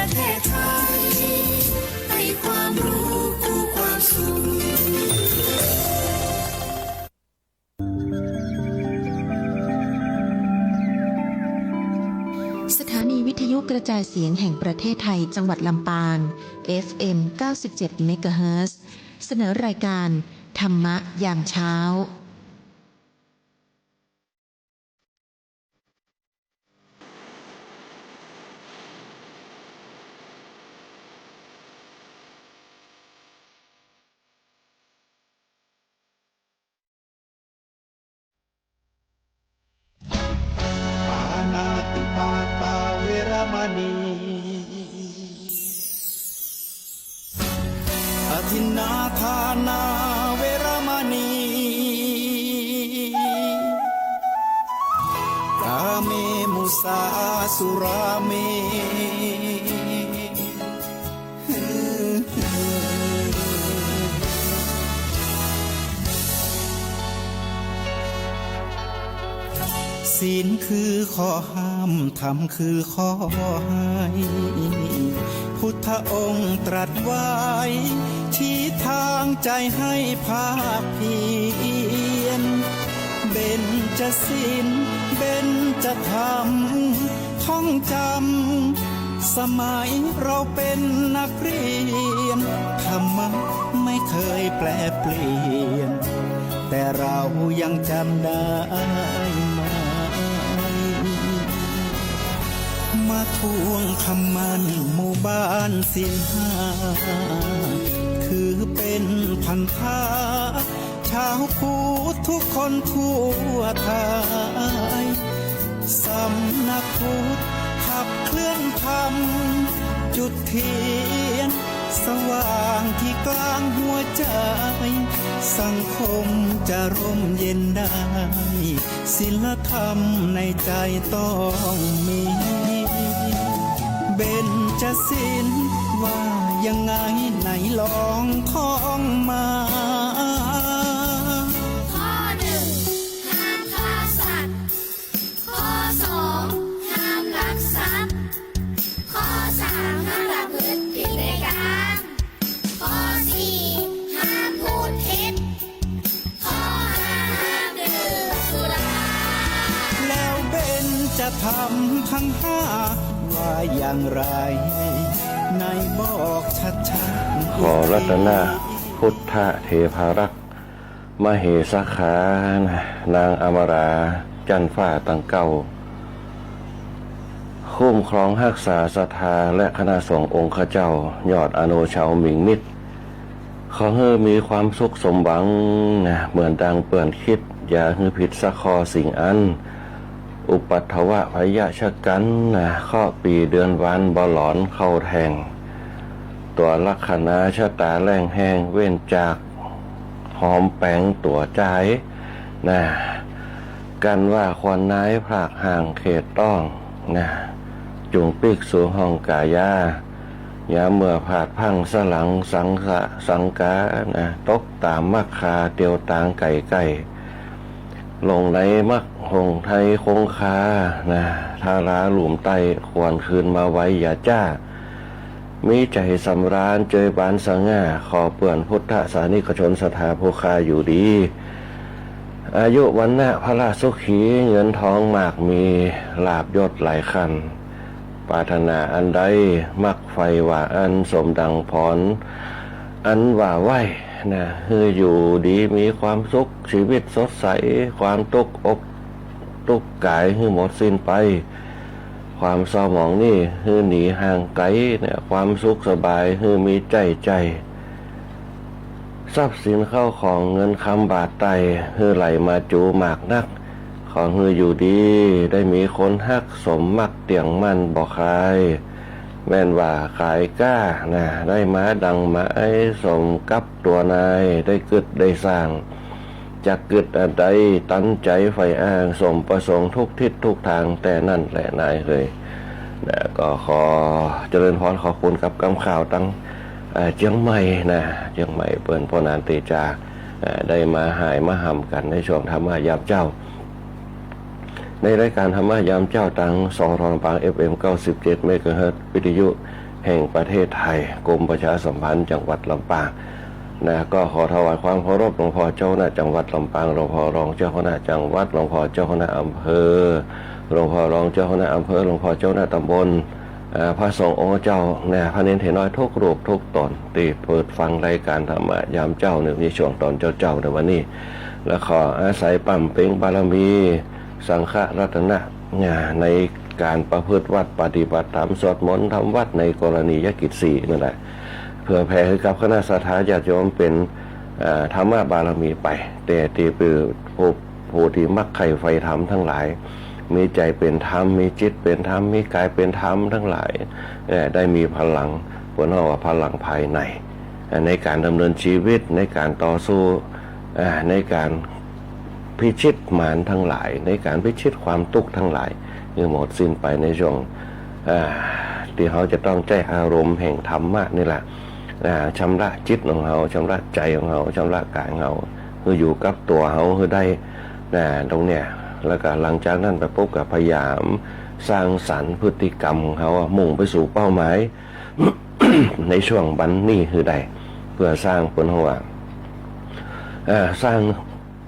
ประเทศไทยให้ความรู้คู่ความสุขสถานีวิทยุกระจายเสียงแห่งประเทศไทยจังหวัดลำปาง FM 97 เมกะเฮิรตซ์เสนอรายการธรรมะยามเช้าปานาติปาตาเวรมณีอทินนาทานาเวรมณีกาเมมุสาสุราเมศีลคือข้อห้ามธรรมคือข้อให้พุทธองค์ตรัสไว้ชี้ทางใจให้ภาคเพียรเบญจศีลเบญจธรรมท่องจำสมัยเราเป็นนักเรียนธรรมะไม่เคยแปรเปลี่ยนแต่เรายังจำได้มาทวงคำมันหมู่บ้านศีลห้าคือเป็นพันธะชาวพุทธทุกคนทั่วไทยสำนักพุทธขับเคลื่อนธรรมจุดเทียนสว่างที่กลางหัวใจสังคมจะร่มเย็นได้ศีลธรรมในใจต้องมีเบญจศีลว่ายังไงไหนลองท่องมาข้อหนึ่งห้ามฆ่าสัตว์ข้อสองห้ามลักทรัพย์ข้อสามห้ามประพฤติผิดในกามข้อสี่ห้ามพูดเท็จข้อห้าห้ามดื่มสุราแล้วเบญจะทำทั้งห้าว่าอย่างไรในบอกชัดๆขอรัตนาพุทธเทพารักษ์มเหสขานางอมราจันฟ้าตังเก่าคุ้มครองรักษาศรัทธาและคณะสงฆ์องค์ข้าเจ้ายอดอโนชาวหมิงมิตรขอให้มีความสุขสมหวังเหมือนดังเปื่อนคิดอย่าให้ผิดสักข้อสิ่งอันอุปัฏฐวะพยะชะกันข้อปีเดือนวันบ่หลอนเข้าแทงตัวลัคนาชะตาแรงแห้งเว้นจากหอมแปงตัวใจกันว่าควันนายพรากห่างเขตต้องจุงปิกสู่ห้องกายายาเมื่อผาดพังสลังสังกาตกตามมักคาเตียวตางไก่ลงในมักหงไทยคงคาทาราหลุมไตควรคืนมาไว้อย่าจ้ามีใจสำราญเจยบานสง่าขอเปื่อนพุทธสานิกชนสถาโภคาอยู่ดีอายุวันนะพระราสุขีเงินทองมากมีลาบยศหลายคันปรารถนาอันใดมักไฟว่าอันสมดังพรอันว่าไหวคืออยู่ดีมีความสุขชีวิตสดใสความตุกอกตุกกายคือหมดสิ้นไปความเศร้าหมองนี่คือหนีห่างไกลความสุขสบายคือมีใจทรัพย์สินเข้าของเงินคำบาทไตคือไหลมาจูหมากนักของคืออยู่ดีได้มีคนฮักสมมักเตียงมันบ่คายแม่นว่าขายก้าได้มาดังมาไอ้สมกับตัวนายได้กึดได้สร้างจะกึดอันใดตั้นใจไฟอ้างสมประสงค์ทุกทิศทุกทางแต่นั่นแหละนายเลยก็ขอเจริญพรขอบคุณกับกำข่าวตั้งเชียงใหม่เชียงใหม่เปิ่นพ่อนานเตจาได้มาหายมาห่ำกันในช่วงธรรมะยามเจ้าในรายการธรรมะยามเจ้าตัง2 ทองปาง FM 97 เมกะเฮิรตซ์วิทยุ แห่งประเทศไทยกรมประชาสัมพันธ์จังหวัดลำปางนะก็ขอถวายความเคารพหลวงพ่อเจ้าคณะจังหวัดลำปางหลวงพ่อรองเจ้าคณะจังหวัดหลวงพ่อเจ้าคณะอำเภอหลวงพ่อรองเจ้าคณะอำเภอหลวงพ่อเจ้าคณะตำบลพระสงฆ์องค์เจ้าเนี่ยพระเนรเถรน้อยทุกรูปทุกตนที่เปิดฟังรายการธรรมะยามเจ้าในช่วงตอนเจ้าในวันนี้และขออาศัยปั่มเพ็งบารมีสังฆรัตนะในการประพฤติวัดปฏิบัติธรรมสวดมนต์ทำวัดในกรณียกิจ4นั่นแหละเพื่อแผ่ให้กับคณะสัตยาญาติโยมเป็นธรรมะบารมีไปแต่ที่เป็นผู้ที่มักไข่ไฟธรรมทั้งหลายมีใจเป็นธรรมมีจิตเป็นธรรมมีกายเป็นธรรมทั้งหลายได้มีพลังผลว่าพลังภายในการดำเนินชีวิตในการต่อสู้ในการพิชิตมารทั้งหลายในการพิชิตความทุกข์ทั้งหลายคือหมดสิ้นไปในช่วงที่เขาจะต้องใจอารมณ์แห่งธรรมะนี่แหละชำระจิตของเขาชำระใจของเขาชำระกายของเขาคืออยู่กับตัวเขาคือได้ตรงเนี้ยแล้วก็หลังจากนั้นไปพบกับพยายามสร้างสรรค์พฤติกรรมของเขามุ่งไปสู่เป้าหมาย ในช่วงบันนี้คือใดเพื่อสร้างผลหัวสร้าง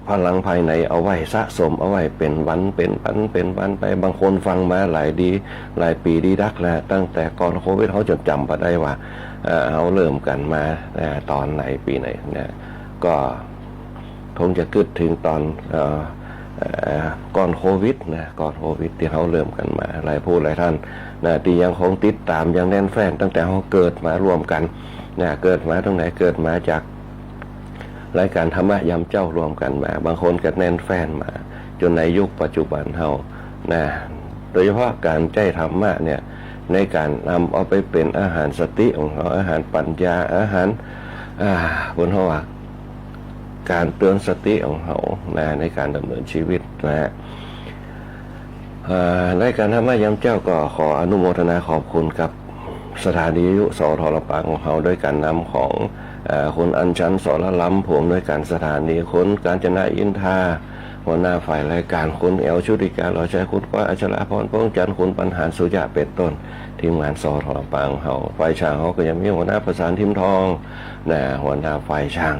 พลังภายในเอาไว้สะสมเอาไว้เป็นวันไปบางคนฟังมาหลายปีดีดักแล้วตั้งแต่ก่อนโควิดเขาจดจำไปได้ว่าเขาเริ่มกันมาตอนไหนปีไหนเนี่ยก็คงจะกึดถึงตอนก่อนโควิดนะก่อนโควิดที่เขาเริ่มกันมาหลายผู้หลายท่านนะที่ยังคงติดตามยังแน่นแฟ้นตั้งแต่เขาเกิดมารวมกันนะเกิดมาตรงไหนเกิดมาจากรายการธรรมะยามเจ้ารวมกันมาบางคนก็แน่นแฟ้นมาจนในยุคปัจจุบันเขานะโดยเฉพาะการใจธรรมะเนี่ยในการนำเอาไปเป็นอาหารสติของเขาอาหารปัญญาอาหารบนเขาว่าการเตือนสติของเขาในการดำเนินชีวิตนะรายการธรรมะยามเจ้าก็ขออนุโมทนาขอบคุณกับสถานีวิทยุสทรปางของเขาด้วยการนำของคุณอัญชันสรล้ำผมด้วยการสถานีคุณกาญจนาอินทาหัวหน้าฝ่ายรายการคุณแอลชุติการเราใช้คุณก้อยอัชราพรป้องจันทร์คุณปัญหาสุญาเป็นต้นทีมงานสทรปางเขาฝ่ายช่างเขาก็ยังมีหัวหน้าประสานทิมทองหัวหน้าฝ่ายช่าง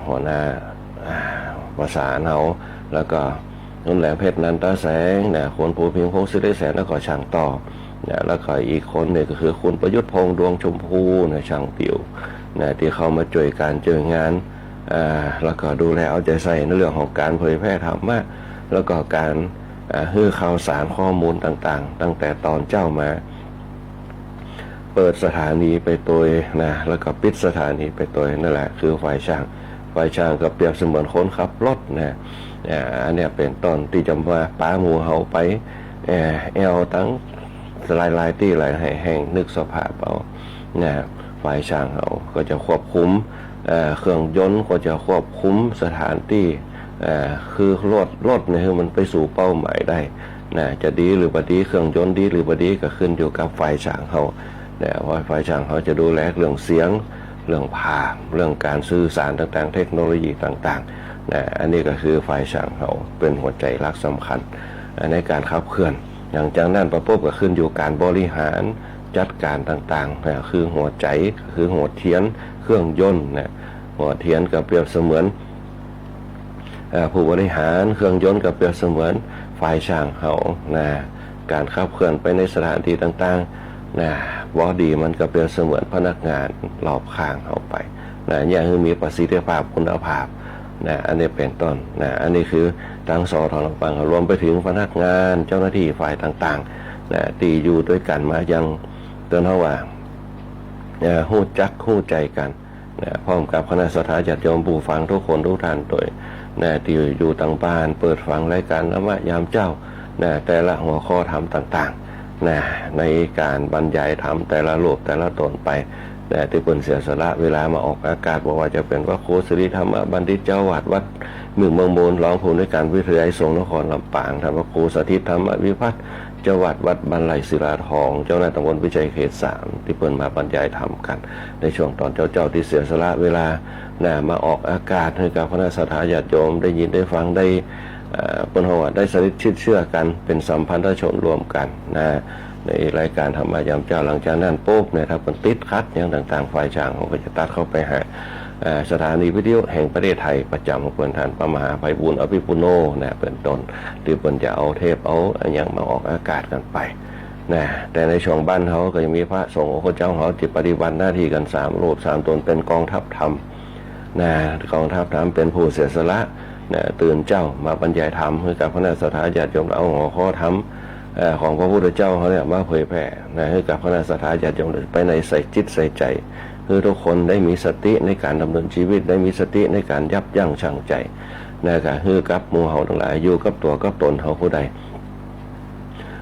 หัวหน้าประสานเขาแล้วก็นุ่นแหลมเพชรนันตาแสงคนภูพิงพงศ์ศิริแสนแล้วก็ช่างต่อแล้วก็อีกคนเนี่ยก็คือคุณประยุทธ์พงษ์ดวงชมพูช่างติ๋วที่เข้ามาช่วยการเจองานแล้วก็ดูแลเอาใจใส่ในเรื่องของการเผยแพร่ธรรมะแล้วก็การให้ข่าวสารข้อมูลต่างๆตั้งแต่ตอนเจ้ามาเปิดสถานีไปตัวแล้วก็ปิดสถานีไปตัวนั่นแหละคือฝ่ายช่างก็เปรียบเสมือนคนขับรถอันนี้เป็นต้นที่จะมาป้าหมูเขาไปแอลตั้งลายที่หลายแห่งนึกสภาพเอาฝ่ายช่างเขาก็จะควบคุมเครื่องยนต์ก็จะควบคุมสถานที่คือรถเนี่ยมันไปสู่เป้าหมายได้จะดีหรือบ่ดีเครื่องยนต์ดีหรือบ่ดีก็ขึ้นอยู่กับฝ่ายช่างเขาว่าฝ่ายช่างเขาจะดูแลเรื่องเสียงเรื่องภาพเรื่องการสื่อสารต่างๆเทคโนโลยีต่างๆอันนี้ก็คือฝ่ายช่างเขาเป็นหัวใจหลักสำคัญในการขับเคลื่อนอย่างจากนั้นประกอบก็ขึ้นอยู่การบริหารจัดการต่างๆคือหัวใจคือหัวเทียนเครื่องยนต์หัวเทียนก็เปรียบเสมือนผู้บริหารเครื่องยนต์ก็เปรียบเสมือนฝ่ายช่างเขาการขับเคลื่อนไปในสถานที่ต่างๆบอดี้มันก็เปรียบเสมือนพนักงานรอบข้างเขาไปอย่างที่มีประสิทธิภาพคุณภาพอันนี้เป็นต้นอันนี้คือทางสทรปางรวมไปถึงพนักงานเจ้าหน้าที่ฝ่ายต่างๆตีอยู่ด้วยกันมายังเตือนเขาว่าหู้จักหู้ใจกันพร้อมกับคณะสัตยาญาติโยมผู้ฟังทุกคนทุกท่านโดยที่อยู่ต่างบ้านเปิดฟังรายการธรรมะยามเจ้าแต่ละหัวข้อธรรมต่างๆในการบรรยายธรรมแต่ละรูปแต่ละตนไปที่เป็นเสียสละเวลามาออกอากาศบอกว่าจะเป็นพระครูสิริธรรมบัณฑิตเจ้าวาดวัดเมืองมูลร้องภูมิด้วยการวิทยาสงฆ์นครลำปางท่านพระครูสถิตธรรมวิพัฒน์เจ้าวาดวัดบรรลัยศิลาทองเจ้าหน้าตำบลวิจัยเขต 3ที่เปิดมาบรรยายธรรมกันในช่วงตอนเจ้าที่เสียสละเวลามาออกอากาศให้กับคณะสัตยาญาติโยมได้ยินได้ฟังได้ ปนหัวได้สนิทชิดเชื่อกันเป็นสัมพันธชนรวมกันนะในรายการธรรมายามเจ้าหลังจากนั้นปุ๊บเนี่ยถ้าเป็นติดคัดอย่างต่างๆฝ่ายช่างเขาก็จะตัดเข้าไปหาสถานีวิทยุแห่งประเทศไทยประจำของท่านพระมหาไพบูลย์อภิปุโนนะเป็นต้นหรือเป็นจะเอาเทปเอาอย่างมาออกอากาศกันไปนะแต่ในช่วงบ้านเขาก็ยังมีพระสงฆ์องค์เจ้าเขาที่ปฏิบัติหน้าที่กัน3 รูป 3 ตนเป็นกองทัพธรรมนะกองทัพธรรมเป็นผู้เสียสละนะตื่นเจ้ามาบรรยายธรรมให้กับพระศรัทธาญาติโยมเอาหัวข้อธรรมของพระพุทธเจ้าเขาเนี่ยมาเผยแผ่นะให้กับพระศรัทธาญาติโยมไปในใส่จิตใส่ใจคือทุกคนได้มีสติในการดำเนินชีวิตได้มีสติในการยับยั้งชั่งใจนะก็คือกับหมู่เฮาทั้งหลายอยู่กับตัวกับตนเฮาผู้ใด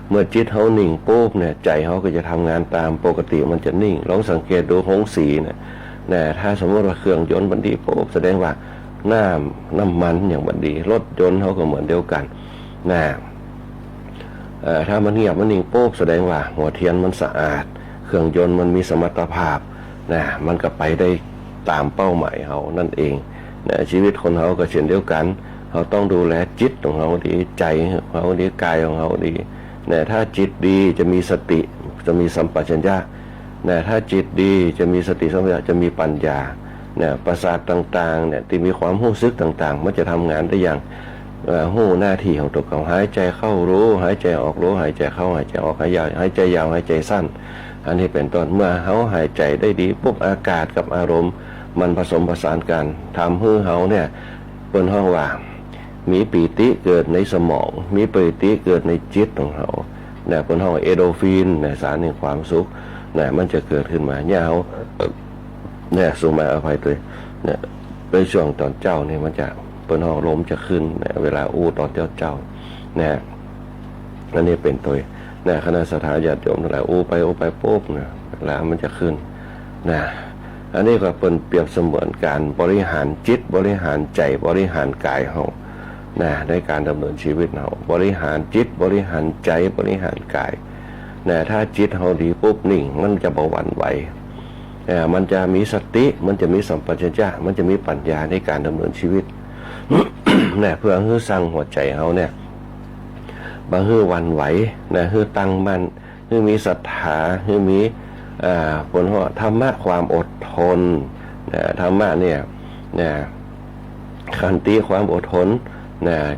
เมื่อจิตเฮานิ่งปุ๊บเนี่ยใจเฮาก็จะทำงานตามปกติมันจะนิ่งลองสังเกตดูหงสีเนี่ยถ้าสมมติว่าเครื่องยนต์บันดีปุ๊บแสดงว่าน้ำมันอย่างบันดีรถยนต์เขาก็เหมือนเดียวกันนะถ้ามันเงียบมันนิ่งปุ๊บแสดงว่าหัวเทียนมันสะอาดเครื่องยนต์มันมีสมรรถภาพนะมันก็ไปได้ตามเป้าหมายเขานั่นเองนะชีวิตคนเขาก็เช่นเดียวกันเขาต้องดูแลจิตของเขาดีใจของเขาดีกายของเขาดีนะถ้าจิตดีจะมีสติจะมีสัมปชัญญะนะถ้าจิตดีจะมีสติสัมปชัญญะจะมีปัญญาเนี่ยประสาทต่างๆเนี่ยที่มีความรู้สึกต่างๆมันจะทำงานได้อย่างหู้หน้าที่ของตัวเขาหายใจเข้ารู้หายใจออกรู้หายใจเข้าหายใจออกหายใจหายใจยาวหายใจสั้นอันนี้เป็นต้นเมื่อเขาหายใจได้ดีปุ๊บอากาศกับอารมณ์มันผสมผสานกันทำให้เขาเนี่ยเป็นห้องว่ามีปีติเกิดในสมองมีปีติเกิดในจิตของเขาเนี่ยเป็นห้องเอโดฟินเนี่ยสารแห่งความสุขเนี่ยมันจะเกิดขึ้นมาเนี่ยเขาเนี่ยสุมาอภัยตัวเนี่ยในช่วงตอนเจ้าเนี่ยมันจะเป็นห้องลมจะขึ้นเนี่ยเวลาอู้ตอนเจ้าเนี่ยอันนี้เป็นตัวเนี่ยคณะศรัทธาญาติโยมทั้งหลายอู้ไปปุ๊บเนี่ยเวลามันจะขึ้นนะอันนี้ก็เป็นเปรียบเสมือนการบริหารจิตบริหารใจบริหารกายเขานะในการดำเนินชีวิตเขาบริหารจิตบริหารใจบริหารกายนะถ้าจิตเขาดีปุ๊บนิ่งมันจะเบาหวั่นไหวมันจะมีสติมันจะมีสัมปชัญญะมันจะมีปัญญาในการดำเนินชีวิต เนี่ยเพื่อให้สร้างหัวใจเขาเนี่ยบางให้วันไหวนะให้ตั้งมั่นให้มีศรัทธาให้มีผลว่าธรรมะความอดทนธรรมะเนี่ยขันติความอดทน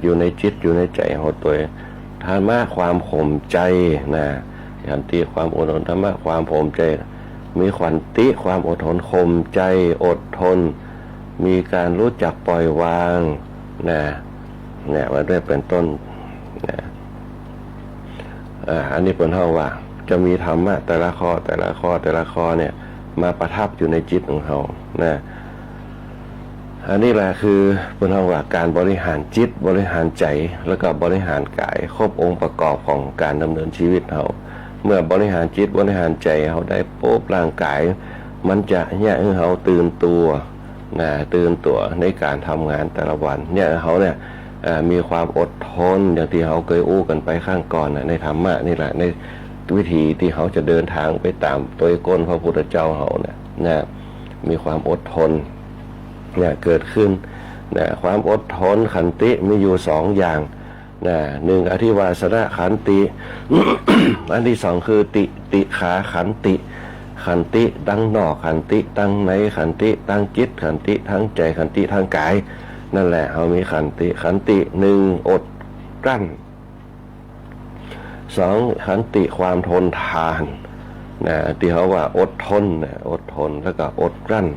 อยู่ในจิตอยู่ในใจของตัวธรรมะความข่มใจขันติความอดทนธรรมะความข่มใจมีขันติความอดทนข่มใจอดทนมีการรู้จักปล่อยวางเนี่ยมาด้วยเป็นต้นอันนี้เป็นเท่าว่าจะมีธรรมะแต่ละข้อเนี่ยมาประทับอยู่ในจิตของเขาอันนี้แหละคือเป็นเท่าว่าการบริหารจิตบริหารใจแล้วก็บริหารกายครบองค์ประกอบของการดำเนินชีวิตเขาเมื่อบริหารจิตบริหารใจเขาได้ปุ๊บร่างกายมันจะเนี่ยให้เขาตื่นตัวในการทำงานแต่ละวันเนี่ยเขาเนี่ยมีความอดทนอย่างที่เขาเคยอู้กันไปข้างก่อนในธรรมะนี่แหละในวิธีที่เขาจะเดินทางไปตามตัวก้นพระพุทธเจ้าเขาเนี่ยมีความอดทนเนี่ยเกิดขึ้นความอดทนขันติมีอยู่2 อย่างหนึ่งอธิวาสนะขันติ อันที่2คือติขาขันติตั้งนอกขันติตั้งในขันติตั้งจิตขันติทั้งใจขันติทั้งกายนั่นแหละเขามีขันติ1อดกลั้น2ขันติความทนทานที่เขาว่าอดทนแล้วก็อดกลั้น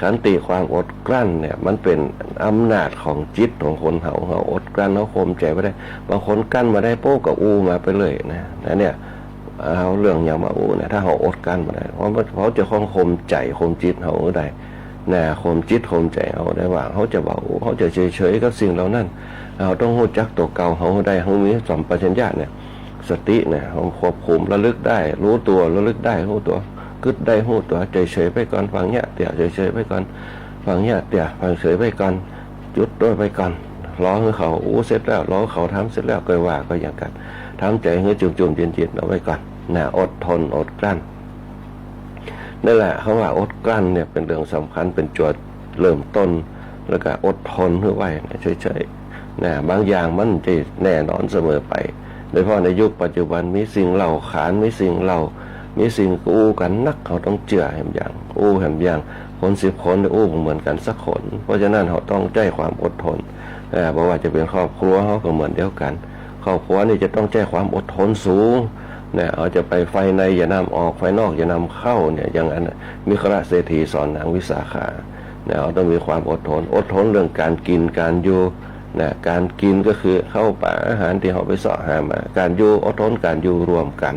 ขันติความอดกลั้นเนี่ยมันเป็นอำนาจของจิตของคนเขาอดกลั้นเขาข่มใจไม่ได้บางคนกั้นมาได้โป๊กกับอูมาไปเลยเนี่ยเอาเรื่องอย่างมาอูเนี่ยถ้าเขาอดกั้นมาได้เพราะเขาจะข่มใจข่มจิตเขาได้ข่มจิตข่มใจเขาได้ว่าเขาจะเบาเขาจะเฉยกับสิ่งเหล่านั้นเขาต้องรู้จักตัวเก่าเขาได้เขามีสัมปชัญญะเนี่ยสติเนี่ยเขาควบคุมระลึกได้รู้ตัวระลึกได้รู้ตัวกึดได้หูตัวเฉยไปก่อนฟังเนี่ยเตี่ยเฉยไปก่อนฟังเนี่ยเตี่ยฟังเฉยไปก่อนจุดด้วยไปก่อนร้องให้เขาเสร็จแล้วร้องเขาทำเสร็จแล้วก็ว่าก็อย่างกันทำใจให้จุ่มเย็นๆเอาไว้ก่อนอดทนอดกลั้นนั่นแหละเขาว่าอดกลั้นเนี่ยเป็นเรื่องสำคัญเป็นจุดเริ่มต้นแล้วก็อดทนเพื่อไว้เฉย นะบางอย่างมันจะแน่นอนเสมอไปโดยเฉพาะในยุคปัจจุบันมีสิ่งเล่าขานมีสิ่งเล่ามีสิ่งอู้กันนักเขาต้องเจือแหมอย่างอู้แหมอย่างคน10 คนอู้เหมือนกันสักคนเพราะฉะนั้นเขาต้องใจความอดทนบอกว่าจะเป็นครอบครัวเขาก็เหมือนเดียวกันครอบครัวนี่จะต้องใจความอดทนสูงเนี่ยเขาจะไปไฟในอย่านำออกไฟนอกอย่านำเข้าเนี่ยอย่างนั้นมีคราเศรษฐีสอนนางวิสาขาเนี่ยเขาต้องมีความอดทนเรื่องการกินการอยู่นะการกินก็คือเข้าป่าอาหารที่เขาไปเสาะหามาการอยู่อดทนการอยู่รวมกัน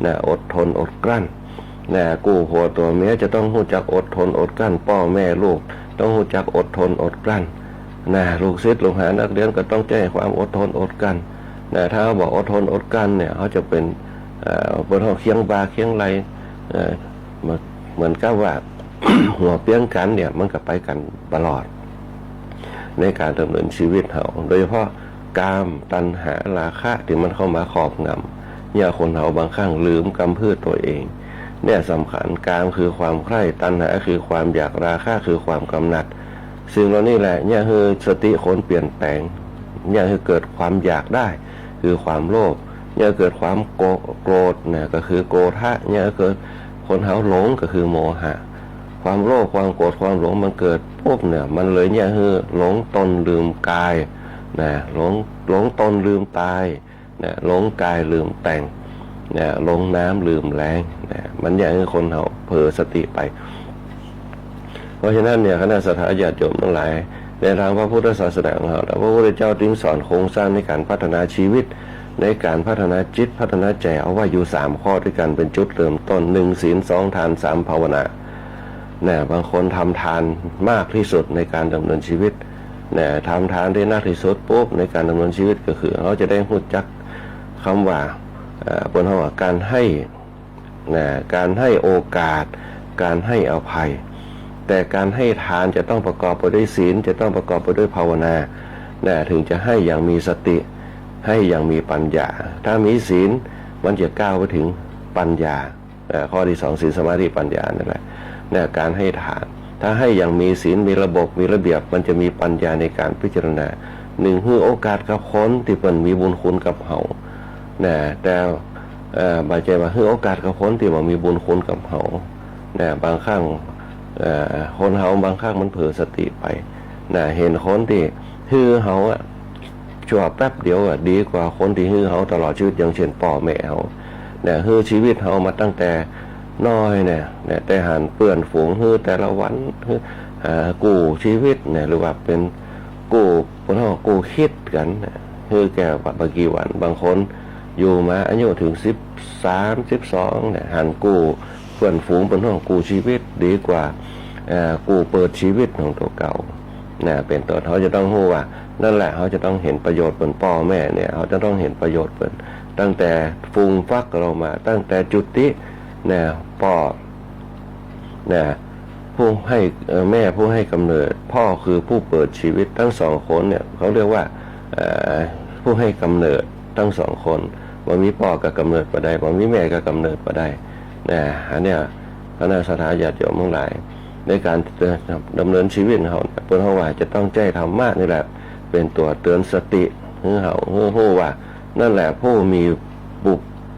นะอดทนอดกลั้นนะกู้หัวตัวเมียจะต้องรู้จักอดทนอดกลั้นพ่อแม่ลูกต้องรู้จักอดทนอดกลั้นนะลูกศิษย์ลูกหานักเรียนก็ต้องใจความอดทนอดกลั้นนะถ้าเขาบอกอดทนอดกลั้นเนี่ยเขาจะเป็นบนห้องเคียงบาเคียงไรเหมือนกับว่า หัวเปี้ยงกันเนี่ยมันก็ไปกันตลอดในการดำเนินชีวิตเขาโดยเฉพาะกามตัณหาราคะที่มันเข้ามาครอบงำเนี่ยคนเขาบางครั้งลืมกำพืชตัวเองเนี่ยสำคัญกามคือความใคร่ตัณหาคือความอยากราคะคือความกำหนัดซึ่งเรานี่แหละเนี่ยคือสติคนเปลี่ยนแปลงเนี่ยคือเกิดความอยากได้คือความโลภเนี่ยเกิดความโกรธเนี่ยก็คือโกธะเนี่ยเกิดคนเขาหลงก็คือโมหะความโลภความโกรธความหลงมันเกิดปุ๊บเนี่ยมันเลยเนี่ยคือหลงตนลืมกายนะหลงตนลืมตายนะหลงกายลืมแต่งนะหลงน้ำลืมแรงนะมันเนี่ยคือคนเขาเผลอสติไปเพราะฉะนั้นเนี่ยคณะสัตยาธิโยมทั้งหลายในทางพระพุทธศาสนาของเราพระพุทธเจ้าจึงสอนโครงสร้างในการพัฒนาชีวิตในการพัฒนาจิตพัฒนาใจเอาไว้อยู่3 ข้อด้วยกันเป็นจุดเริ่มต้น1 ศีล 2 ทาน 3 ภาวนาเนี่ยบางคนทำทานมากที่สุดในการดำเนินชีวิตเนี่ยทำทานได้มากที่สุดปุ๊บในการดำเนินชีวิตก็คือเขาจะได้รู้จักคำว่าบนหัวการให้นะการให้โอกาสการให้อภัยแต่การให้ทานจะต้องประกอบไปด้วยศีลจะต้องประกอบไปด้วยภาวนานะถึงจะให้อย่างมีสติให้อย่างมีปัญญาถ้ามีศีลมันจะก้าวไปถึงปัญญาข้อที่2ศีลสมาธิปัญญานั่นแหละเนี่ยการให้ทานถ้าให้อย่างมีศีลมีระบบมีระเบียบมันจะมีปัญญาในการพิจารณา1ให้โอกาสกับคนที่เพิ่นมีบุญคุณกับเฮานะแต่บาดใจว่าให้โอกาสกับคนที่ว่ามีบุญคุณกับเฮานะบางครั้งคนเฮาบางครั้งมันเผลอสติไปนะเห็นคนที่ฮือเฮาชั่วแป๊บเดียวดีกว่าคนที่ฮือเฮาตลอดชีวิตอย่างเช่นพ่อแม่เฮาเนี่ยฮือชีวิตเฮามาตั้งแต่น้อยเนี่ยแต่หันเปื่อนฝูงฮือแต่ละวันฮือกู้ชีวิตเนี่ยหรือว่าเป็นกู้คนเฮากู้คิดกันฮือแก่บางกี่วันบางคนอยู่มาอายุถึง13 12เนี่ยหันกู้เปื่อนฝูงเป็นห้องกู้ชีวิตดีกว่ากู้เปิดชีวิตของตัวเก่าเนี่ยเป็นตัวเขาจะต้องรู้ว่านั่นแหละเขาจะต้องเห็นประโยชน์เป็นพ่อแม่เนี่ยเขาจะต้องเห็นประโยชน์เป็นตั้งแต่ฟูงฟักเรามาตั้งแต่จุติเนี่ยพ่อเนี่ยผู้ให้แม่ผู้ให้กำเนิดพ่อคือผู้เปิดชีวิตทั้ง2 คนเนี่ยเขาเรียกว่าผู้ให้กำเนิดทั้ง2 คนว่ามีพ่อกับกำเนิดมาได้ว่ามีแม่กับกำเนิดมาได้เนี่ยอันเนี้ยคณะสัตยาธิโยมทั้งหลายในการดำเนินชีวิตเขาเพื่อเขาว่าจะต้องใจธรรมะนี่แหละเป็นตัวเตือนสติให้เขาให้ว่านั่นแหละผู้มี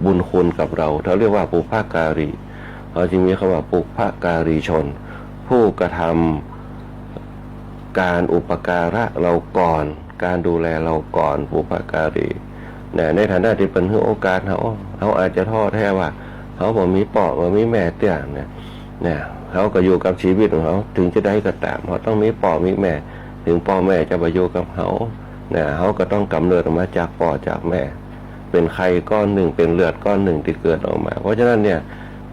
บุญคุณกับเราเขาเรียกว่าปุพการีเขาจึงมีคำว่าปุพการีชนผู้กระทำการอุปการะเราก่อนการดูแลเราก่อนปุพการีในฐานะที่เป็นโอกาสเขาอาจจะท้อแท้ว่าเขาบอกมีพ่อบอกมีแม่เตี้ยเนี่ยเขาก็อยู่กับชีวิตของเขาถึงจะได้ก็ตามเขาต้องมีพ่อมีแม่ถึงพ่อแม่จะไปอยู่กับเขาเนี่ยเขาก็ต้องกำเนิดออกมาจากพ่อจากแม่เป็นไข่ก้อนหนึ่งเป็นเลือดก้อนหนึ่งที่เกิดออกมาเพราะฉะนั้นเนี่ย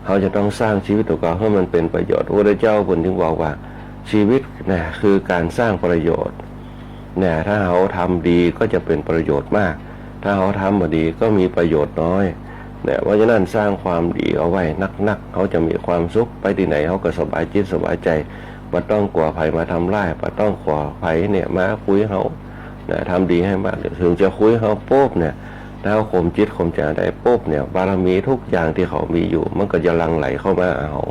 เขาจะต้องสร้างชีวิตของเขาให้มันเป็นประโยชน์พระพุทธเจ้าคนถึงบอกว่าชีวิตเนี่ยคือการสร้างประโยชน์เนี่ยถ้าเขาทำดีก็จะเป็นประโยชน์มากถ้าเขาทำไม่ดีก็มีประโยชน์น้อยเนี่ยเพราะฉะนั้นสร้างความดีเอาไว้นักเขาจะมีความสุขไปที่ไหนเขาก็สบายจิตสบายใจไม่ต้องกลัวภัยมาทำร้ายไม่ต้องกลัวภัยเนี่ยมาคุยเขาเนี่ยทำดีให้มากถึงจะคุยเขาปุ๊บเนี่ยถ้าเขาข่มจิตข่มใจได้ปุ๊บเนี่ยบารมีทุกอย่างที่เขามีอยู่มันก็จะหลั่งไหลเข้ามาเอา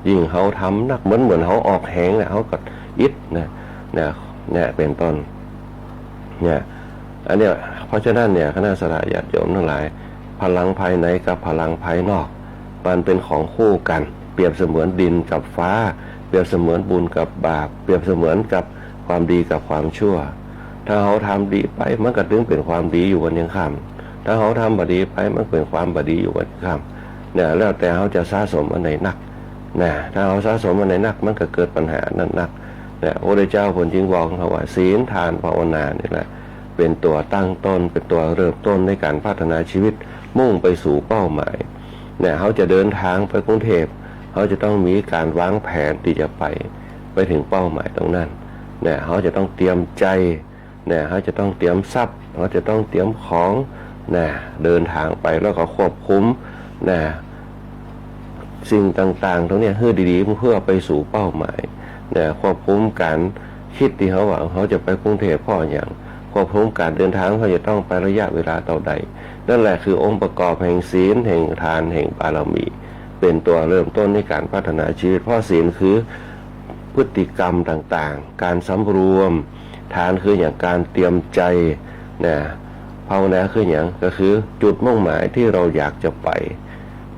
ยิ่งเขาทำนักเหมือนเขาออกแหงเนี่ยเขาก็อิดเนี่ยเป็นต้นเนี่ย อันเนี้ยเพราะฉะนั้นเนี่ยคณะสงฆ์ญาติโยมทั้งหลายพลังภายในกับพลังภายนอกมันเป็นของคู่กันเปรียบเสมือนดินกับฟ้าเปรียบเสมือนบุญกับบาปเปรียบเสมือนกับความดีกับความชั่วถ้าเขาทำดีไปมันก็ถึงเป็นความดีอยู่วันยังค่ำถ้าเขาทำบดีไปมันเป็นความบดีอยู่วันยังค่ำเนี่ยแล้วแต่เขาจะสะสมอันไหนนักนะถ้าเขาสะสมอันไหนนักมันก็เกิดปัญหานั้นนักเนี่ยพระพุทธเจ้าผลจึงบอกเขาว่าศีลทานภาวนานี่แหละเป็นตัวตั้งต้นเป็นตัวเริ่มต้นในการพัฒนาชีวิตมุ่งไปสู่เป้าหมายเนี่ยเขาจะเดินทางไปกรุงเทพเขาจะต้องมีการวางแผนที่จะไปถึงเป้าหมายตรงนั้นเนี่ยเขาจะต้องเตรียมใจเนี่ยเขาจะต้องเตรียมทรัพย์เขาจะต้องเตรียมของเนี่ยเดินทางไปแล้วก็ควบคุมเนี่ยสิ่งต่างๆตรงนี้ให้ดีๆเพื่อไปสู่เป้าหมายเนี่ยควบคุมการคิดที่เขาว่าเขาจะไปกรุงเทพพ่ออย่างควบคุมการเดินทางเขาจะต้องไประยะเวลาเท่าใดนั่นแหละคือองค์ประกอบแห่งศีลแห่งทานแห่งบารมีเป็นตัวเริ่มต้นในการพัฒนาชีวิตเพราะศีลคือพฤติกรรมต่างๆการสำรวมทานคืออย่างการเตรียมใจนะภาวนาคืออย่างก็คือจุดมุ่งหมายที่เราอยากจะไป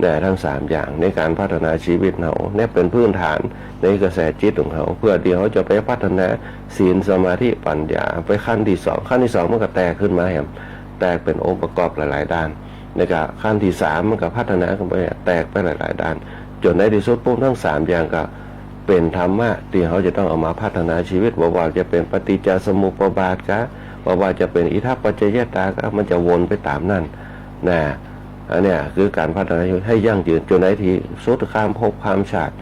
นะทั้ง3อย่างในการพัฒนาชีวิตเราเนี่ยเป็นพื้นฐานในกระแสจิตของเขาเพื่อที่เขาจะไปพัฒนาศีลสมาธิปัญญาไปขั้นที่2ขั้นที่2มันก็แตกขึ้นมาแหมแตกเป็นองค์ประกอบหลายๆด้านในการขั้นที่3มันก็พัฒนาขึ้นไปแตกไปหลายๆด้านจนในที่สุดปุ๊บทั้ง3อย่างก็เป็นธรรมะที่เขาจะต้องเอามาพัฒนาชีวิตว่าจะเป็นปฏิจจสมุปบาทกะว่าจะเป็นอิทัปปัจจยตากะมันจะวนไปตามนั่นนะอันเนี้ยคือการพัฒนาชีวิตให้ยั่งยืนจนในที่สุดข้ามภพข้ามชาติ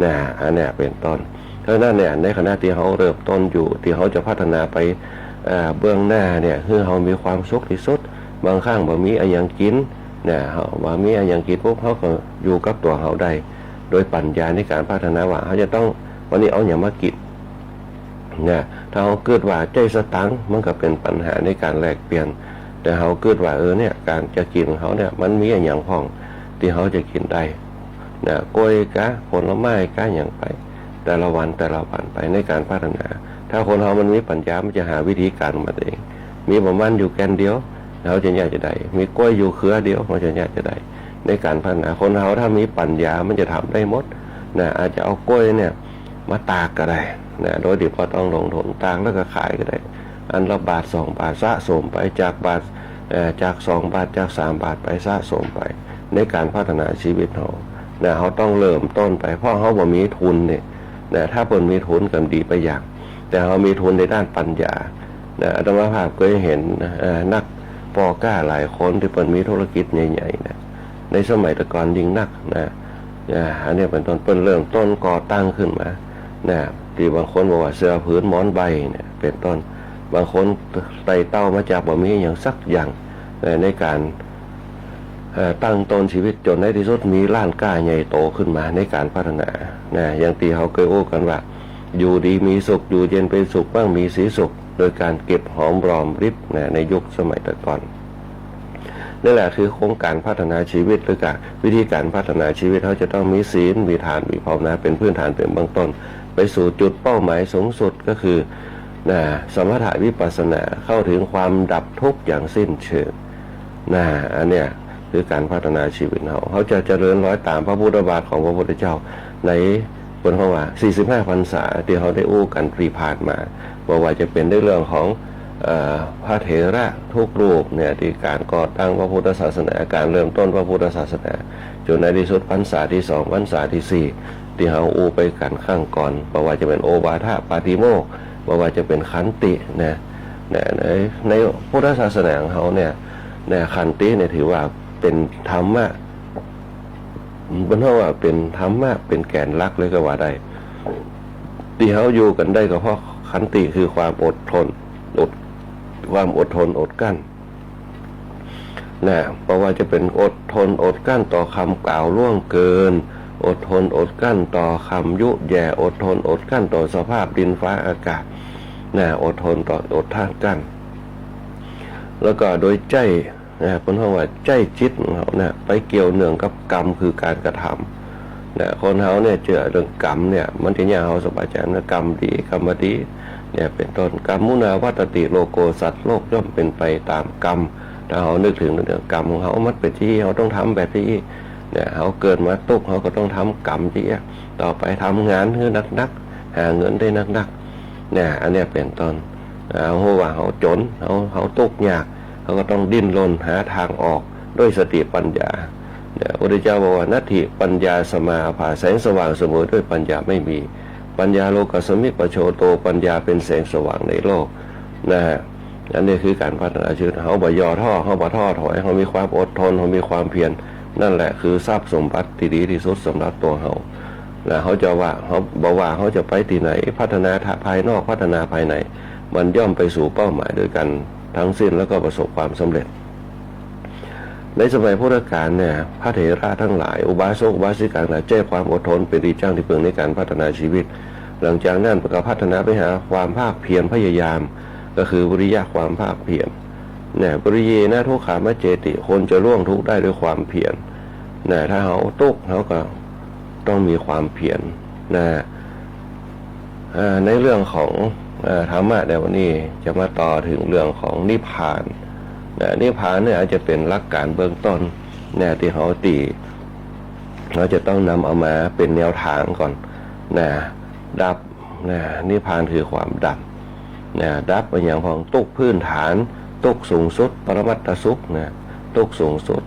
นะอันเนี้ยเป็นต้นเพราะนั้นเนี่ยในขณะที่เขาเริ่มต้นอยู่ที่เขาจะพัฒนาไปเบื้องหน้าเนี่ยคือเขามีความสุขที่สุดบางครั้งบ่มีอะไรอย่างกินเนี่ยเขาบ่มีอะไรอย่างกินพวกเขาก็อยู่กับตัวเขาได้โดยปัญญาในการพัฒนาว่าเขาจะต้องวันนี้เอาอย่างมากินเนี่ยถ้าเขาเกิดว่าใจสตังมันก็เป็นปัญหาในการแลกเปลี่ยนแต่เขาเกิดว่าเนี่ยการจะกินของเขาเนี่ยมันมีอย่างพ่องที่เขาจะกินได้เนี่ยกล้วยกะผลไม้กะอย่างไปแต่ละวันไปในการพัฒนาถ้าคนเขามันมีปัญญามันจะหาวิธีการมาเองมีประมาณอยู่แกนเดียวเขาจะอยากจะได้มีกล้วยอยู่เครือเดียวเขาจะอยากจะได้ในการพัฒนาคนเขาถ้ามีปัญญามันจะทำได้หมดนะอาจจะเอากล้วยเนี่ยมาตากก็ได้นะโดยที่พอต้องลงทุนตากแล้วก็ขายก็ได้อันละบาท2 บาทสะสมไปจากบาทจาก2 บาทจาก3 บาทไปสะสมไปในการพัฒนาชีวิตเขานะเขาต้องเริ่มต้นไปเพราะเขาบ่มีทุนเนี่ยนะถ้าเพิ่นมีทุนก็ดีไปอย่างแต่เขามีทุนในด้านปัญญานะอาตมาภาพเคยเห็นนักปอก้าหลายคนที่เพิ่นมีธุรกิจใหญ่ๆนะในสมัยตะก่อนยิ่งนักนะอันนี้เป็นต้นเพิ่นเริ่มต้นก่อตั้งขึ้นมานะที่บางคนบอกว่าเสื้อผืนหมอนใบเนี่ยเป็นต้นบางคนไต่เต้ามาจากบ่มีอย่างสักอย่างในการตั้งต้นชีวิตจนในที่สุดมีร้านก้าใหญ่โตขึ้นมาในการพัฒนานะอย่างที่เขาเคยโอ้กันว่าอยู่ดีมีสุขอยู่เย็นเป็นสุขบ้างมีสีสุขโดยการเก็บหอมรอมริบนะในยุคสมัยแต่ก่อนนั่นแหละคือโครงการพัฒนาชีวิตหรือการวิธีการพัฒนาชีวิตเขาจะต้องมีศีลมีทานมีภาวนาเป็นพื้นฐานเป็นเบื้องต้นไปสู่จุดเป้าหมายสูงสุดก็คือสมถะวิปัสสนาเข้าถึงความดับทุกข์อย่างสิ้นเชิงอันเนี้ยคือการพัฒนาชีวิตเขาจะเจริญร้อยตามพระพุทธบาทของพระพุทธเจ้าในบนข้อว่า45 พรรษาที่เขาได้อู้กันปรีผ่านมาว่าจะเป็นในเรื่องของพระเถระทุกรูปเนี่ยที่การก่อตั้งพระพุทธศาสนาการเริ่มต้นพระพุทธศาสนาจนในที่สุดพรรษาที่2พรรษาที่4ที่เขาอู้ไปกันข้างก่อนว่าจะเป็นโอวาทปาติโมกข์ว่าจะเป็นขันตินะในพุทธศาสนาของเขาเนี่ยขันติเนี่ยถือว่าเป็นธรรมะเป็นเพราะว่าเป็นธรรมะเป็นแกนหลักเลยก็ว่าได้ที่เขาอยู่กันได้ก็เพราะขันติคือความอดทนความอดทนอดกั้นเพราะว่าจะเป็นอดทนอดกั้นต่อคำกล่าวล่วงเกินอดทนอดกั้นต่อคำยุแย่อดทนอดกั้นต่อสภาพดินฟ้าอากาศอดทนต่ออดท่ากั้นแล้วก็โดยใจคนเขาว่าใจจิตของเขาไปเกี่ยวเนื่องกับกรรมคือการกระทำคนเขาเนี่ยเจอเรื่องกรรมเนี่ยมันจะยากเขาสบายใจนะกรรมดีกรรมดี เนี่ยเป็นต้นกรรมุนาวัตติโลโกสัตว์โลกย่อมเป็นไปตามกรรมถ้าเขานึกถึงเรื่องกรรมของเขามันเป็นที่เขาต้องทำแบบที่เนี่ยเขาเกิดมาตุกเขาก็ต้องทำกรรมที่ต่อไปทำงานให้นักหาเงินได้นักเนี่ยอันนี้เป็นต้นเขาว่าเขาจนเขาตุกยากเขาก็ต้องดิ้นรนหาทางออกด้วยสติปัญญาเนี่ยพระพุทธเจ้าบอกว่านัตถิปัญญาสมาภาแสงสว่างเสมอด้วยปัญญาไม่มีปัญญาโลกัสสมิปโชโตปัญญาเป็นแสงสว่างในโลกนะฮะอันนี้คือการพัฒนาชีวิตเขาบ่ย่อท้อเขาบ่ท้อถอยเขามีความอดทนเขามีความเพียรนั่นแหละคือทรัพย์สมบัติที่ดีที่สุดสำหรับตัวเขาแล้วเขาจะว่าเขาบอกว่าเขาจะไปที่ไหนพัฒนาภายนอกพัฒนาภายในมันย่อมไปสู่เป้าหมายด้วยกันทั้งสิ้นแล้วก็ประสบความสำเร็จในสมัยพุทธกาลเนี่ยพระเถระทั้งหลายอุบาสกอุบาสิกาแจ้งความอดทนเป็นที่จ้างที่พึงในการพัฒนาชีวิตหลังจากนั้นก็พัฒนาไปหาความภาคเพียรพยายามก็คือวิริยะความภาคเพียรเนี่ยปริเยนะทุกขามเจติคนจะล่วงทุกข์ได้ด้วยความเพียรเนี่ยถ้าเขาตุกเขาก็ต้องมีความเพียรนะในเรื่องของธรรมะในวันนี้จะมาต่อถึงเรื่องของนิพพานนิพพานเนี่ยอาจจะเป็นหลักการเบื้องต้นเนี่ยที่เขาเราจะต้องนำเอามาเป็นแนวทางก่อนนะดับนะนิพพานคือความดับนะดับเป็นอย่างของตุกพื้นฐานตุกสูงสุดปรมัตถสุขนะตุกสูงสุด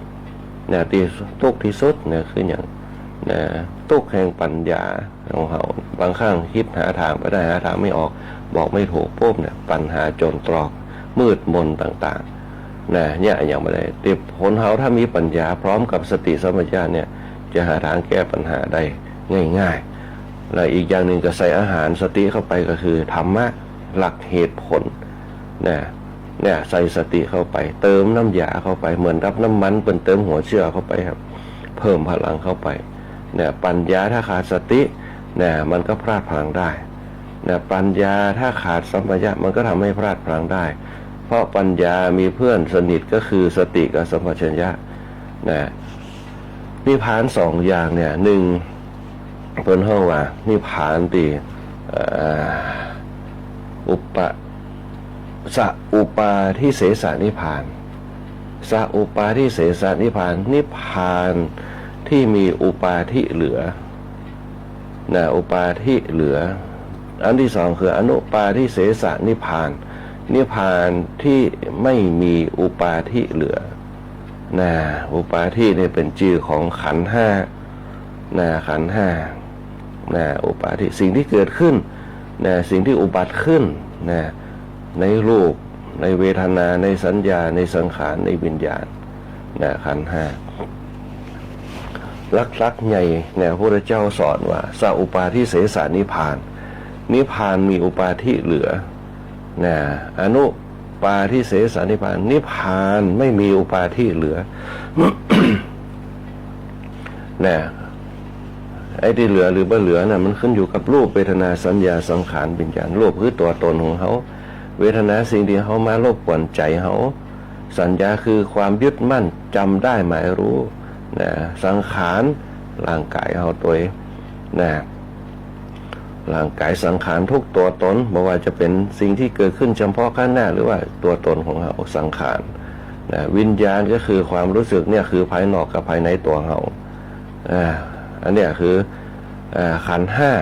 นะที่ตุกที่สุดเนี่ยคืออย่างนะตุกแห่งปัญญาของเขาบางครั้งคิดหาทางไปได้หาทางไม่ออกบอกไม่ถูกปุ๊บเนี่ยปัญหาจนตรอกมืดมนต่างๆนะเนี่ยอย่างไม่ได้ติดผลเขาถ้ามีปัญญาพร้อมกับสติสัมปชัญญะเนี่ยจะหาทางแก้ปัญหาได้ง่ายๆและอีกอย่างหนึ่งก็ใส่อาหารสติเข้าไปก็คือธรรมะหลักเหตุผลเนี่ยใส่สติเข้าไปเติมน้ำยาเข้าไปเหมือนรับน้ำมันเป็นเติมหัวเชื้อเข้าไปครับเพิ่มพลังเข้าไปเนี่ยปัญญาถ้าขาดสติเนี่ยมันก็พลาดพลั้งได้เนี่ยปัญญาถ้าขาดสัมปชัญญะมันก็ทำให้พลาดพลั้งได้เพราะปัญญามีเพื่อนสนิทก็คือสติกับสัมปชัญญะนะนิพพานสองอย่างเนี่ยหนึ่งเพิ่นห้องว่านิพพานตีอุปาทิเสสนิพพานอุปาทิเสสนิพพานนิพพานที่มีอุปาทิเหลือนะอุปาทิเหลืออันที่สองคืออนุปาทิเสสนิพพานนิพพานที่ไม่มีอุปาทิเหลือนะอุปาทินี่เป็นชื่อของขันธ์ห้านะขันธ์ห้านะอุปาทิสิ่งที่เกิดขึ้นนะสิ่งที่อุบัติขึ้นนะในรูปในเวทนาในสัญญาในสังขารในวิญญาณนะขันธ์ห้าลักใหญ่เนี่ยพระพุทธเจ้าสอนว่าสัอุปาทิเสสนิพพานนิพพานมีอุปาทิเหลือนะอนุปาทิเสสนิพพานนิพพานไม่มีอุปาทิเหลือ นะไอ้ที่เหลือหรือบ่เหลือน่ะมันขึ้นอยู่กับรูปเวทนาสัญญาสังขารวิญญาณรูปคือตัวตนของเขาเวทนาสิ่งที่เขามารบกวนใจเขาสัญญาคือความยึดมั่นจำได้หมายรู้นะสังขารร่างกายเขาตัวนะร่างกายสังขารทุกตัวตนไม่ว่าจะเป็นสิ่งที่เกิดขึ้นเฉพาะข้างหน้าหรือว่าตัวตนของเขาสังขารนะวิญญาณก็คือความรู้สึกเนี่ยคือภายนอกกับภายในตัวเขาอันเนี้ยคือขันธ์ห้า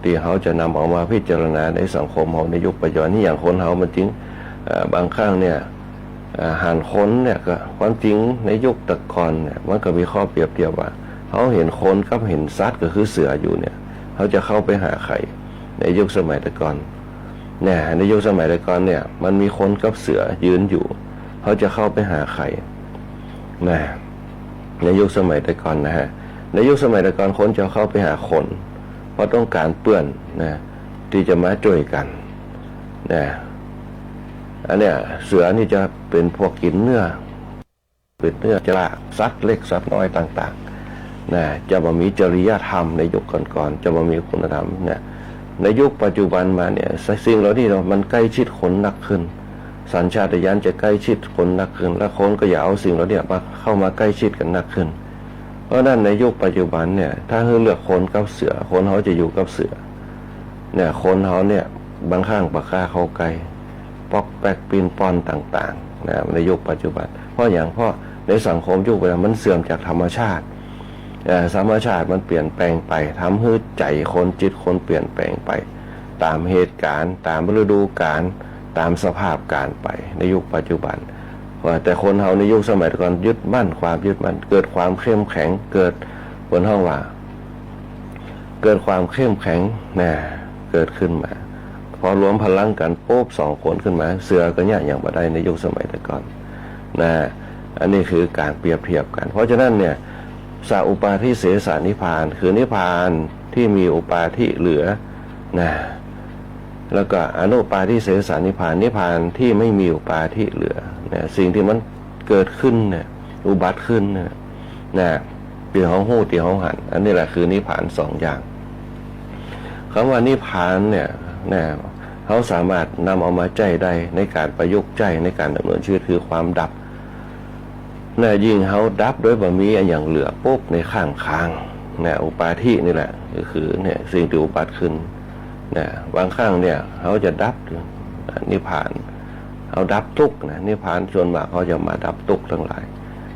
ที่เขาจะนำออกมาพิจารณาในสังคมของในยุคปัจจุบันนี่อย่างคนเขามันจริงบางครั้งเนี่ยหันคนเนี่ยก็ความจริงในยุคตะกอนเนี่ยมันก็มีข้อเปรียบเทียบว่าเขาเห็นคนกับเห็นสัตว์ก็คือเสืออยู่เนี่ยเขาจะเข้าไปหาใครในยุคสมัยตะกอนเนี่ยในยุคสมัยตะกอนเนี่ยมันมีคนกับเสือยืนอยู่เขาจะเข้าไปหาใครนะในยุคสมัยตะกอนนะฮะในยุคสมัยตะกอนคนจะเข้าไปหาคนเพราะต้องการเปื้อนนะที่จะมาช่วยกันนะอันเนี้ยเสือนี่จะเป็นพวกกินเนื้อเป็นเนื้อจระสัตว์เล็กสัตว์น้อยต่างๆนะจะบ่มีจริยธรรมในยุคก่อนๆจะบ่มีคุณธรรมเนี่ยในยุคปัจจุบันมาเนี่ยสิ่งเหล่านี้มันใกล้ชิดคนนักขึ้นสัญชาตญาณจะใกล้ชิดคนนักขึ้นและคนก็อย่าเอาสิ่งเหล่านี้มาเข้ามาใกล้ชิดกันนักขึ้นเพราะนั้นในยุคปัจจุบันเนี่ยถ้าเลือกคนกับเสือคนเขาจะอยู่กับเสือเนี่ยคนเขาเนี่ย บางข้างปากกาเข้าไกลปอกแปกปีนปอนต่างๆนะในยุคปัจจุบันเพราะในสังคมยุคปัจจุบันมันเสื่อมจากธรรมชาติธรรมชาติมันเปลี่ยนแปลงไปทำให้ใจคนจิตคนเปลี่ยนแปลงไปตามเหตุการณ์ตามฤดูกาลตามสภาพการไปในยุคปัจจุบันแต่คนเฮาในยุคสมัยก่อนยึดมั่นความยึดมั่นเกิดความเข้มแข็งเกิดบนห้องว่าเกิดความเข้มแข็งนะเกิดขึ้นมาพอรวมพลังกันปุ๊บ2 คนขึ้นมาเสือก็เนี่ยอย่างบ่ได้ในยุคสมัยแต่ก่อนนะอันนี้คือการเปรียบเทียบกันเพราะฉะนั้นเนี่ยสาอุปาทิเสสนิพพานคือนิพพานที่มีอุปาทิเหลือนะแล้วก็อนุปาทิเสสนิพพานนิพพานที่ไม่มีอุปาทิเหลือนะสิ่งที่มันเกิดขึ้นเนี่ยอุบัติขึ้นนะที่ห้องหู้ที่ห้องหันอันนี้แหละคือนิพพาน2 อย่างคำว่านิพพานเนี่ยนะเขาสามารถนำเอามาใจได้ในการประยุกต์ใจในการดำเนินชีวิตคือความดับนะยิ่งเขาดับด้วยบะมีอย่างเหลือปุ๊บในข้างนะอุปาทินี่แหละก็คือเนี่ยสิ่งที่อุบัติขึ้นนะบางข้างเนี่ยเขาจะดับนิพพานเขาดับทุกข์นะนิพพานส่วนมากเขาจะมาดับทุกข์ทั้งหลาย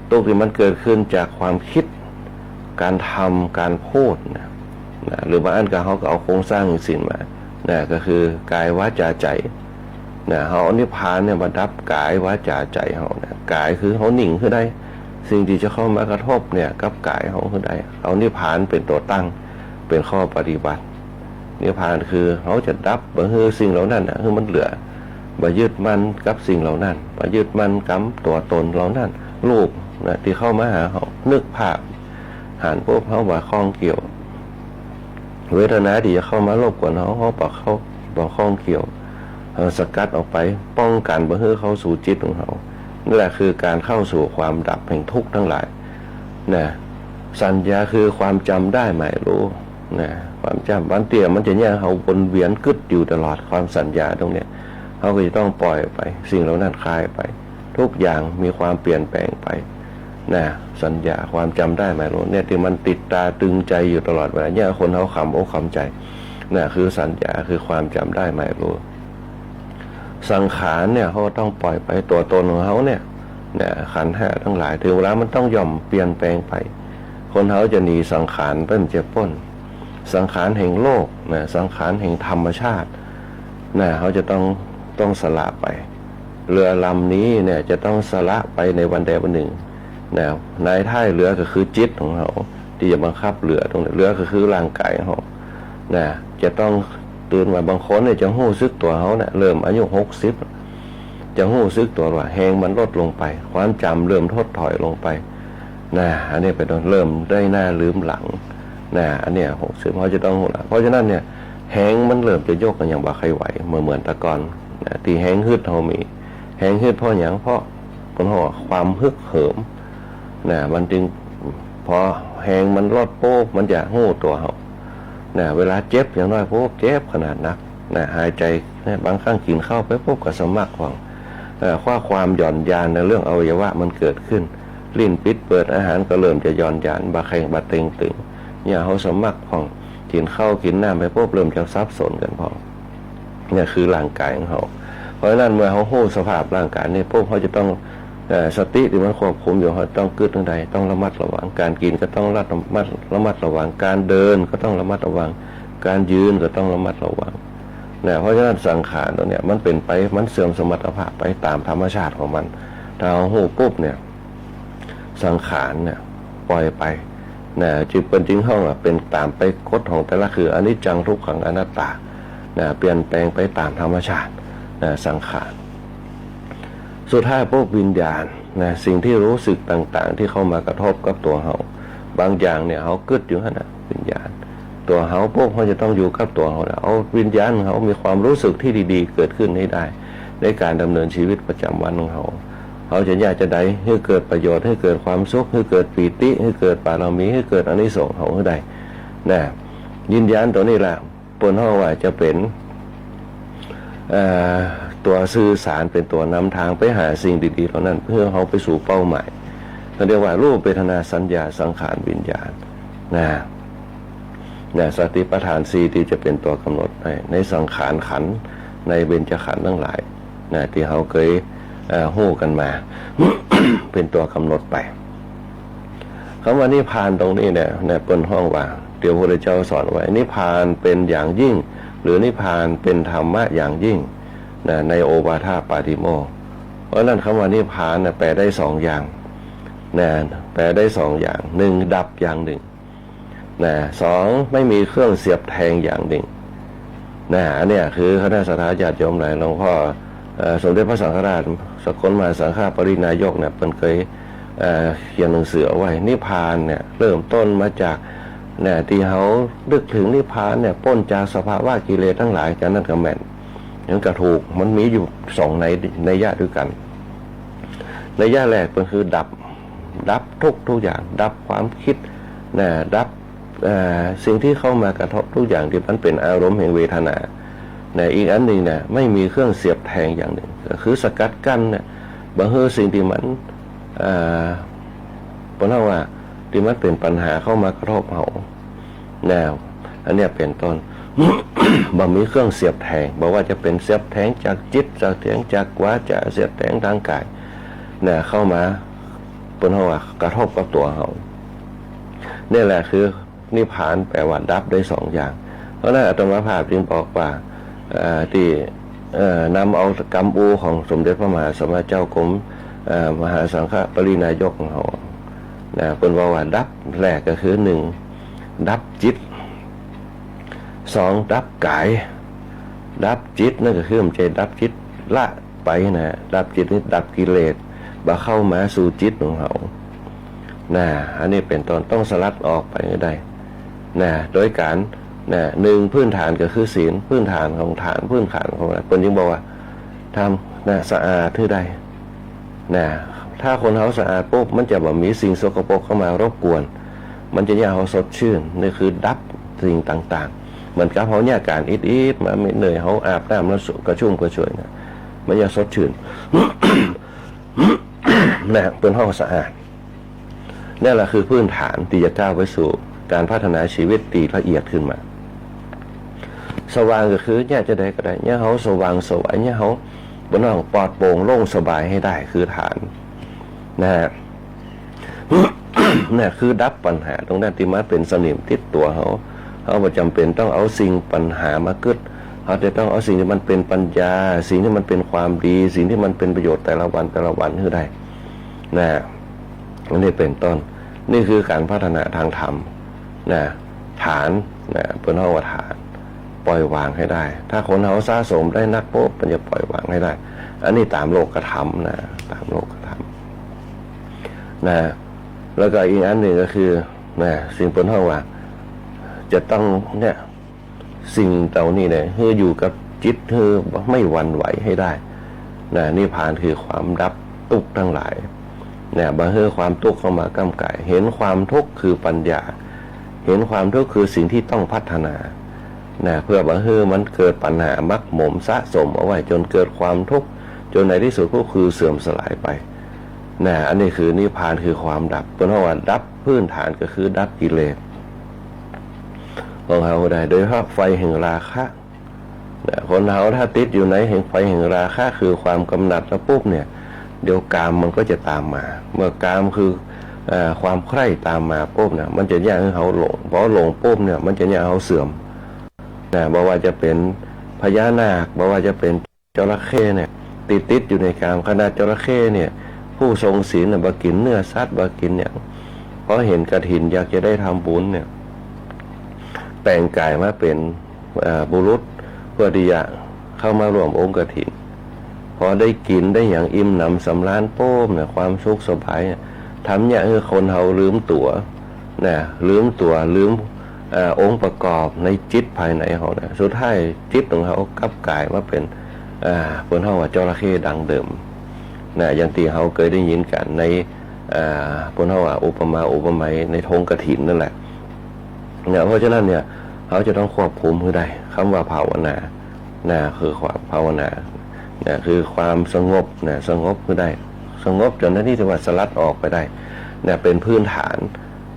ทุกข์ที่มันเกิดขึ้นจากความคิดการทำการพูดนะหรือบางอันก็เขาก็เอาโครงสร้างสิ่งมานะก็คือกายวาจาใจนะเขาเอานิพพานเนี่ยมาดับกายวาจาใจเขานะกายคือเขาหนิ่งขึ้นได้สิ่งที่จะเข้ามากระทบเนี่ยกับกายเขาขึ้นได้เอานิพพานเป็นตัวตั้งเป็นข้อปฏิบัตินิพพานคือเขาจะดับบ่ให้สิ่งเหล่านั้นนะคือมันเหลือบ่ยึดมั่นกับสิ่งเหล่านั้นบ่ยึดมั่นกับตัวตนเหล่านั้นรูปนะที่เข้ามาหาเขานึกภาพหันพวกเขาว่าข้องเกี่ยวเวทนาที่จะเข้ามารบกวนเขาปากเขาบอกข้องเกี่ยวสกัดออกไปป้องกันบ่ให้เขาสู่จิตของเขานี่แหละคือการเข้าสู่ความดับแห่งทุกข์ทั้งหลายนะสัญญาคือความจำได้หมายรู้นะความจำวันเตี่ยมันจะเนี่ยเขาวนเวียนกึดอยู่ตลอดความสัญญาตรงเนี้ยเขาก็จะต้องปล่อยไปสิ่งเหล่านั้นคลายไปทุกอย่างมีความเปลี่ยนแปลงไปนะสัญญาความจำได้หมายรู้เนี่ยที่มันติดตาตึงใจอยู่ตลอดเวลาเนี่ยคนเขาคำอกคำใจนะคือสัญญาคือความจำได้หมายรู้สังขารเนี่ยเขาต้องปล่อยไปตัวตนของเขาเนี่ยขันธ์ 5ทั้งหลายถึงเวลามันต้องย่อมเปลี่ยนแปลงไปคนเขาจะหนีสังขารเป็นเจ็บป้นสังขารแห่งโลกนะสังขารแห่งธรรมชาตินะเขาจะต้องสละไปเรือลำนี้เนี่ยจะต้องสละไปในวันใดวันหนึ่งนะในท้ายเรือก็คือจิตของเขาที่จะบังคับเรือตรงนี้เรือก็คือร่างกายของเขานะจะต้องตื่นมาบางคนเนี่ยจะหู้ซึกตัวเขาเนี่ยเริ่มอายุ60จะหู้ซึกตัวว่าแหงมันลดลงไปความจำเริ่มทดถอยลงไปนะอันนี้เป็นต้นเริ่มได้หน้าลืมหลังนะอันเนี้ย60เขาจะต้องหู้เพราะฉะนั้นเนี่ยแหงมันเริ่มจะยกกันอย่างบ่ใครไหวเหมือนตะกอนนะที่แหงฮึดเขามีแหงฮึดเพราะอย่างเพราะคนเขาความฮึกเหิมนะมันจึงพอแหงมันลดโป๊บมันจะหู้ตัวเขานะเวลาเจ็บอย่างน้อยพวกเจ็บขนาดนักนะหายใจนะบางครั้งกินข้าวไปพวกกับสมัครของความหย่อนยานในเรื่องอวัยวะมันเกิดขึ้นลิ้นปิดเปิดอาหารก็เริ่มจะหย่อนยานบาแข่งบาเต็งตึงเนี่ยเขาสมัครของกินข้าวกินน้ำไปพวกเริ่มจะซับซ้อนกันพอเนี่ยคือร่างกายของเขาเพราะฉะนั้นเมื่อเขาโหสภาพร่างกายนี่พวกเขาจะต้องสติที่มันควบคุมอยู่เขาต้องกึศทั้งใดต้องระมัดระวังการกินก็ต้องระมัดระวังการเดินก็ต้องระมัดระวังการยืนก็ต้องระมัดระวังเนี่ยเพราะฉะนั้นสังขารตัวเนี่ยมันเป็นไปมันเสื่อมสมรรถภาพไปตามธรรมชาติของมันถ้าเอาหูปุ๊บเนี่ยสังขารเนี่ยปล่อยไปเนี่ยจิตเป็นจริงห้องเป็นตามไปกฎของแต่ละคืออนิจจังทุกขังอนัตตาเนี่ยเปลี่ยนแปลงไปตามธรรมชาติสังขารสุดท้ายพวกวิญญาณนะสิ่งที่รู้สึกต่างๆที่เข้ามากระทบกับตัวเขาบางอย่างเนี่ยเขากึศอยู่ขนาดวิญญาณตัวเขาพวกเขาจะต้องอยู่กับตัวเขาเอาวิญญาณเขามีความรู้สึกที่ดีๆเกิดขึ้นให้ได้ในการดำเนินชีวิตประจำวันของเขาจะอยากจะได้ให้เกิดประโยชน์ให้เกิดความสุขให้เกิดปีติให้เกิดบารมีให้เกิดอานิสงส์เขาให้ได้นะวิญญาณตัวนี้แหละปนห้องว่าจะเป็นตัวสื่อสารเป็นตัวนำทางไปหาสิ่งดีๆเหล่านั้นเพื่อเขาไปสู่เป้าหมายเขาเรียกว่ารูปเวทนาสัญญาสังขารวิญญาณนะ เนี่ยสติปัฏฐานสี่ที่จะเป็นตัวกำหนดในสังขารขันธ์ในเบญจขันธ์ทั้งหลายนะที่เขาเคยหู้กันมา เป็นตัวกำหนดไปคำว่านิพพานตรงนี้เนี่ยเปิ้นห้องว่าเดี๋ยวพระพุทธเจ้าสอนไว้นิพพานเป็นอย่างยิ่งหรือนิพพานเป็นธรรมะอย่างยิ่งนะในโอวาทปาติโมกข์เพราะนั้นคำว่านิพพานแปลได้สองอย่างนะแปลได้สองอย่างหนึ่งดับอย่างหนึ่งนะสองไม่มีเครื่องเสียบแทงอย่างหนึ่งนะอันนี้คือคณะสัตยาติโยมหลายหลวงพ่อสมเด็จพระสังฆราชสกลมหาสังฆปรินายกเนี่ยเพิ่นเคยเขียนหนังสือเอาไว้นิพพานเนี่ยเริ่มต้นมาจากเนี่ยที่เขานึกถึงนิพพานเนี่ยพ้นจากสภาวะกิเลสทั้งหลายจากนั้นก็แม่นยังกระถูกมันมีอยู่สองในยะด้วยกันในยะแรกมันคือดับทุกอย่างดับความคิดนะดับสิ่งที่เข้ามากระทบทุกอย่างที่มันเป็นอารมณ์แห่งเวทนาเนี่ยอีกอันหนึ่งเนี่ยไม่มีเครื่องเสียบแทงอย่างหนึ่งก็คือสกัดกั้นเนี่ยบางสิ่งที่มันเพราะว่าที่มันเป็นปัญหาเข้ามากระทบเขาแนวอันนี้เป็นต้น บ่มีเครื่องเสียบแทงบอกว่าจะเป็นเสียบแทงจากจิตจากแทงจากวาจาเสียบแทงทางกายเนี่ยเข้ามาเพราะว่ากระทบกับตัวเขานี่แหละคือนิพพานแปลว่าดับได้สองอย่างเพราะนั้นอาตมาภาพจึงบอกว่าที่นำเอากรรมอูของสมเด็จพระมหาสมณเจ้ากรมมหาสังฆปรินายกของเขาเป็นว่าดับแรกก็คือหนึ่งดับจิตสองดับกายดับจิตนั่นก็คือมันจะดับจิตละไปนะดับจิตนี่ดับกิเลสบ่เข้ามาสู่จิตของเขาอันนี้เป็นต้นต้องสลัดออกไปได้โดยการหนึ่งพื้นฐานก็คือศีลพื้นฐานของฐานพื้นฐานของอะไรคนยิ่งบอกว่าทำสะอาดที่ใดถ้าคนเขาสะอาดปุ๊บมันจะแบบมีสิ่งสกปรกเข้ามารบกวนมันจะยากเขาสดชื่นนี่คือดับสิ่งต่างๆเหมือนกับเขาเนี่ยการอิดมาไม่เหนื่อยเขาอาบน้ำแล้วกระชุ่มกระชวยนะมันจะสดชื่น เป็นห้องสะอาดนี่แหละคือพื้นฐานที่จะก้าวไปสู่การพัฒนาชีวิตตีละเอียดขึ้นมาสว่างก็คือเนี่ยจะได้ก็ได้เนี่ยเขาสว่างสวยเนี่ยเขาบนห้องปลอดโปร่งโล่งสบายให้ได้คือฐานนะฮะ นี่คือดับปัญหาตรงนั้นที่มาเป็นสนิมติดตัวเขาบ่จำเป็นต้องเอาสิ่งปัญหามากึดเขาจะต้องเอาสิ่งที่มันเป็นปัญญาสิ่งที่มันเป็นความดีสิ่งที่มันเป็นประโยชน์แต่ละวันให้ได้นะนี่เป็นต้นนี่คือการพัฒนาทางธรรมฐานเป็นห้องฐานปล่อยวางให้ได้ถ้าคนเขาสะสมได้นักปุ๊บมันจะปล่อยวางให้ได้อันนี้ตามโลกธรรมตามโลกธรรมแล้วก็อีกอันหนึ่งก็คือสิ่งเป็นห้องว่าจะต้องเนี่ยสิ่งเหล่านี้เนี่ยคืออยู่กับจิตคือไม่หวั่นไหวให้ได้นิพพานคือความดับทุกข์ทั้งหลายบ่ให้ความทุกข์เข้ามากำกับเห็นความทุกข์คือปัญญาเห็นความทุกข์คือสิ่งที่ต้องพัฒนาเพื่อบ่ให้มันเกิดปัญหามักหมมสะสมเอาไว้จนเกิดความทุกข์จนในที่สุดก็คือเสื่อมสลายไปอันนี้คือนิพพานคือความดับเพราะว่าดับพื้นฐานก็คือดับกิเลสของเขาได้โดยเฉพาะไฟแห่งราคะคนเขาถ้าติดอยู่ในแห่งไฟแห่งราคะคือความกำหนัดแล้วปุ๊บเนี่ยเดี๋ยวกามมันก็จะตามมาเมื่อกามคือความใคร่ตามมาปุ๊บเนี่ยมันจะแยกให้เขาหลงเพราะหลงปุ๊บเนี่ยมันจะแยกเขาเสื่อมบอกว่าจะเป็นพญานาคบอกว่าจะเป็นจระเข้เนี่ยติดอยู่ในกามขนาดจระเข้เนี่ยผู้ทรงศีลบ่กินเนื้อสัตว์บ่กินอย่างเพราะเห็นกฐินอยากจะได้ทำบุญเนี่ยแปลงกายมาเป็นบุรุษเพื่อที่จะเข้ามาร่วมองค์กฐินพอได้กินได้อย่างอิ่มหนำสำราญโป้มเนี่ยความสุขสบายทำเนี่ยคือคนเขาลืมตัวลืมองค์ประกอบในจิตภายในเขาเนี่ยสุดท้ายจิตของเขากลับกลายมาเป็นคนเขาว่าจระเข้ดังเดิมอย่างที่เขาเคยได้ยินกันในคนเขาว่าอุปมาในธงกฐินนั่นแหละเพราะฉะนั้นเนี่ยเขาจะต้องควบคุมให้ได้คำว่าภาวนาคือความภาวนาคือความสงบสงบคือได้สงบจนที่จะว่าสลัดออกไปได้เป็นพื้นฐาน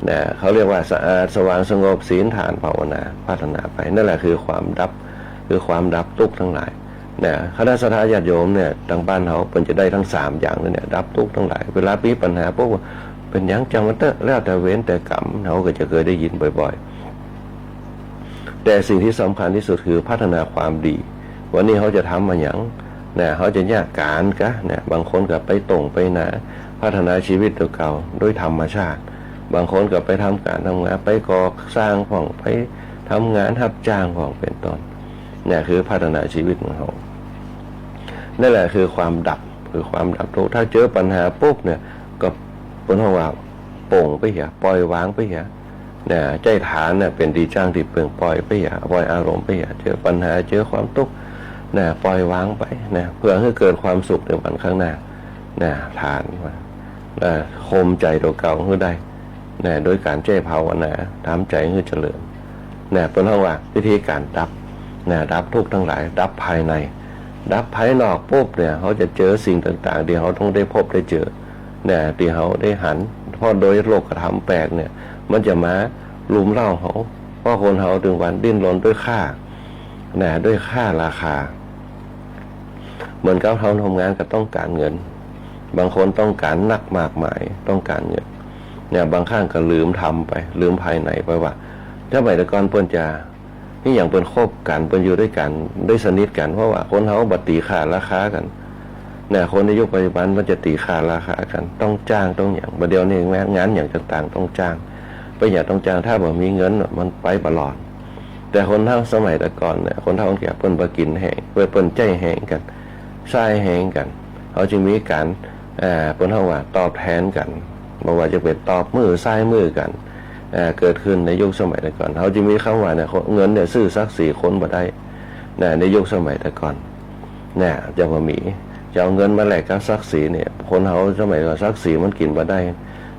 นะเขาเรียกว่าสะอาดสว่างสงบศีลฐานภาวนาพัฒนาไปนั่นแหละคือความดับทุกข์ทั้งหลายนะคณะสัตยาติโยมเนี่ยทางบ้านเขาเป็นจะได้ทั้ง3อย่างเลยเนี่ยดับทุกข์ทั้งหลายเวลามีปัญหาพวกเป็นยังจังมันเตอะแล้วแต่เว้นแต่กรรมเขาก็จะเคยได้ยินบ่อยๆแต่สิ่งที่สำคัญที่สุดคือพัฒนาความดีวันนี้เขาจะทำมาอย่างนะเขาจะแยกการกะนะบางคนก็ไปตรงไปหนาพัฒนาชีวิตตัวเก่าด้วยธรรมชาติบางคนก็ไปทำการทำงานไปก่อสร้างของไปทำงานรับจ้างของเป็นต้นเนี่ยคือพัฒนาชีวิตของเขานั่นแหละคือความดับทุกข์ถ้าเจอปัญหาปุ๊บเนี่ยก็เป็นห้องว่าโป่งไปเหี่ยปล่อยวางไปเหี่ยเนี่ยใจฐานเนี่ยเป็นดีจ้างที่เปลืองปล่อยไปเหี่ยปล่อยอารมณ์ไปเหี่ยเจอปัญหาเจอความทุกข์เนี่ยปล่อยวางไปเนี่ยเพื่อให้เกิดความสุขในวันข้างหน้าเนี่ยฐานมาคมใจตัวเก่าให้ได้เนี่ยโดยการเจ้ภาวนาทำใจให้เจริญเนี่ยเป็นห้องว่าวิธีการดับทุกข์ทั้งหลายดับภายในดับภายนอกปุ๊บเนี่ยเขาจะเจอสิ่งต่างๆที่เขาต้องได้พบได้เจอเนี่ยที่เขาได้หันเพราะโดยโลกธรรมแปลกเนี่ยมันจะมาลุมเล่าเขาเพราะคนเขาถึงวันดิ้นรนด้วยค่าเนี่ยด้วยค่าราคาเหมือนกับเขาทำงานก็ต้องการเงินบางคนต้องการนักมากมายต้องการเงินเนี่ยบางข้างก็ลืมทำไปลืมภายในไปว่าถ้าสมัยก่อนเปิ้นจะนี่อย่างเปิ้นคบกันเปิ้นอยู่ด้วยกันได้สนิทกันเพราะว่าคนเขาบัดตีค่าราคากันเนี่ยคนในยุคปัจจุบันมันจะตีค่าราคากันต้องจ้างต้องอย่างประเดี๋ยวนี้งานอย่างต่างๆต้องจ้างไปอย่าต้องจ้างถ้าบ่มีเงินมันไปตลอดแต่คนเท่าสมัยแต่ก่อนเนี่ยคนเท่าแก่เปิ้นบ่กินแห้งเปิ้นใจแห้งกันทรายแห้งกันเขาจึงมีการเปิ้นเท่าว่าตอบแทนกันบ่ว่าจะเป็นตอบมือทรายมือกันเกิดขึ้นในยุคสมัยแต่ก่อนเขาจะมีคำว่าเนี่ยเงินเนี่ยซื้อซัก4คนบ่ได้ในยุคสมัยแต่ก่อนเนี่ยจะบ่มีจะเอาเงินมาแลกกับซักสีเนี่ยคนเขาสมัยก่อนซักสีมันกินบ่ได้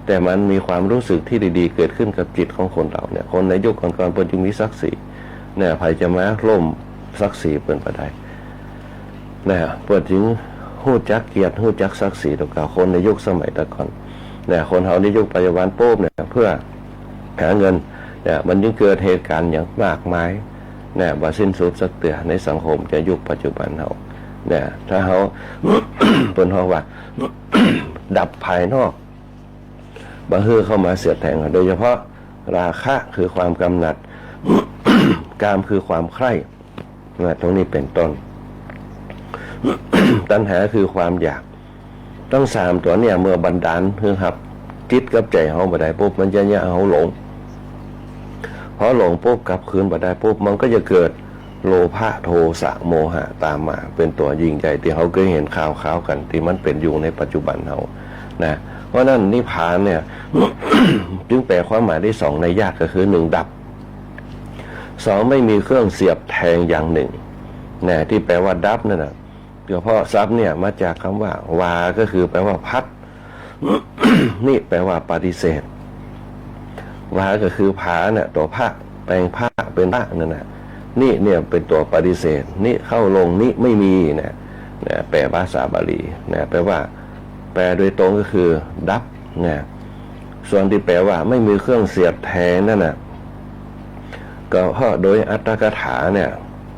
แต่มันมีความรู้สึกที่ดีๆเกิดขึ้นกับจิตของคนเราเนี่ยคนในยุคก่อนๆเปิ้นจึงมีซักสีเนี่ยใครจะมาล่มซักสีเปิ้นบ่ได้เนี่ยเปิ้นจึงฮู้จักเกียรติฮู้จักซักสีตัวเก่าคนในยุคสมัยแต่ก่อนเนี่ยคนเขาในยุคปัจจุบันปุ๊บเนี่ยเพื่อหาเงินเนี่ยมันจึงเกิดเหตุการณ์อย่างมากมายเนี่ยบ่สิ้นสุดสักเตือในสังคมจะยุคปัจจุบันเขาเนี่ยถ้าเขา เปิ้นฮ้องว่า ดับภายนอกบ่ฮือเข้ามาเสียดแทงโดยเฉพาะราคะคือความกำหนัด กามคือความใคร่เนี่ยตรงนี้เป็นต้น ตัณหาคือความอยากต้อง3ตัวเนี่ยเมื่อบันดาลคือครับจิตกับใจเฮาบ่ได้ปุ๊บมันจะเนี่ยเฮาหลงพอหลงปุ๊บกลับคืนบ่ได้ปุ๊บมันก็จะเกิดโลภะโทสะโมหะตามมาเป็นตัวยิ่งใหญ่ที่เฮาเคยเห็นข่าวๆกันที่มันเป็นอยู่ในปัจจุบันเฮานะเพราะนั้นนิพพานเนี่ย จึงแปลความหมายได้2นัยยะก็คือ1ดับ2ไม่มีเครื่องเสียบแทงอย่างหนึ่งนะที่แปลว่าดับนั่นน่ะเพราะซับเนี่ยมาจากคำว่าวาก็คือแปลว่าพัด นี่แปลว่าปฏิเสธวาก็คือผาเนี่ยตัวผ้าแปลงผ้าเป็นผ้านั่นน่ะนี่เนี่ยเป็นตัวปฏิเสธนี่เข้าลงนี่ไม่มีนะแปลภาษาบาลีนะแปลว่าแปลโดยตรงก็คือดับนะส่วนที่แปลว่าไม่มีเครื่องเสียบแทงนั่นน่ะก็เพราะโดยอัตถกถาเนี่ย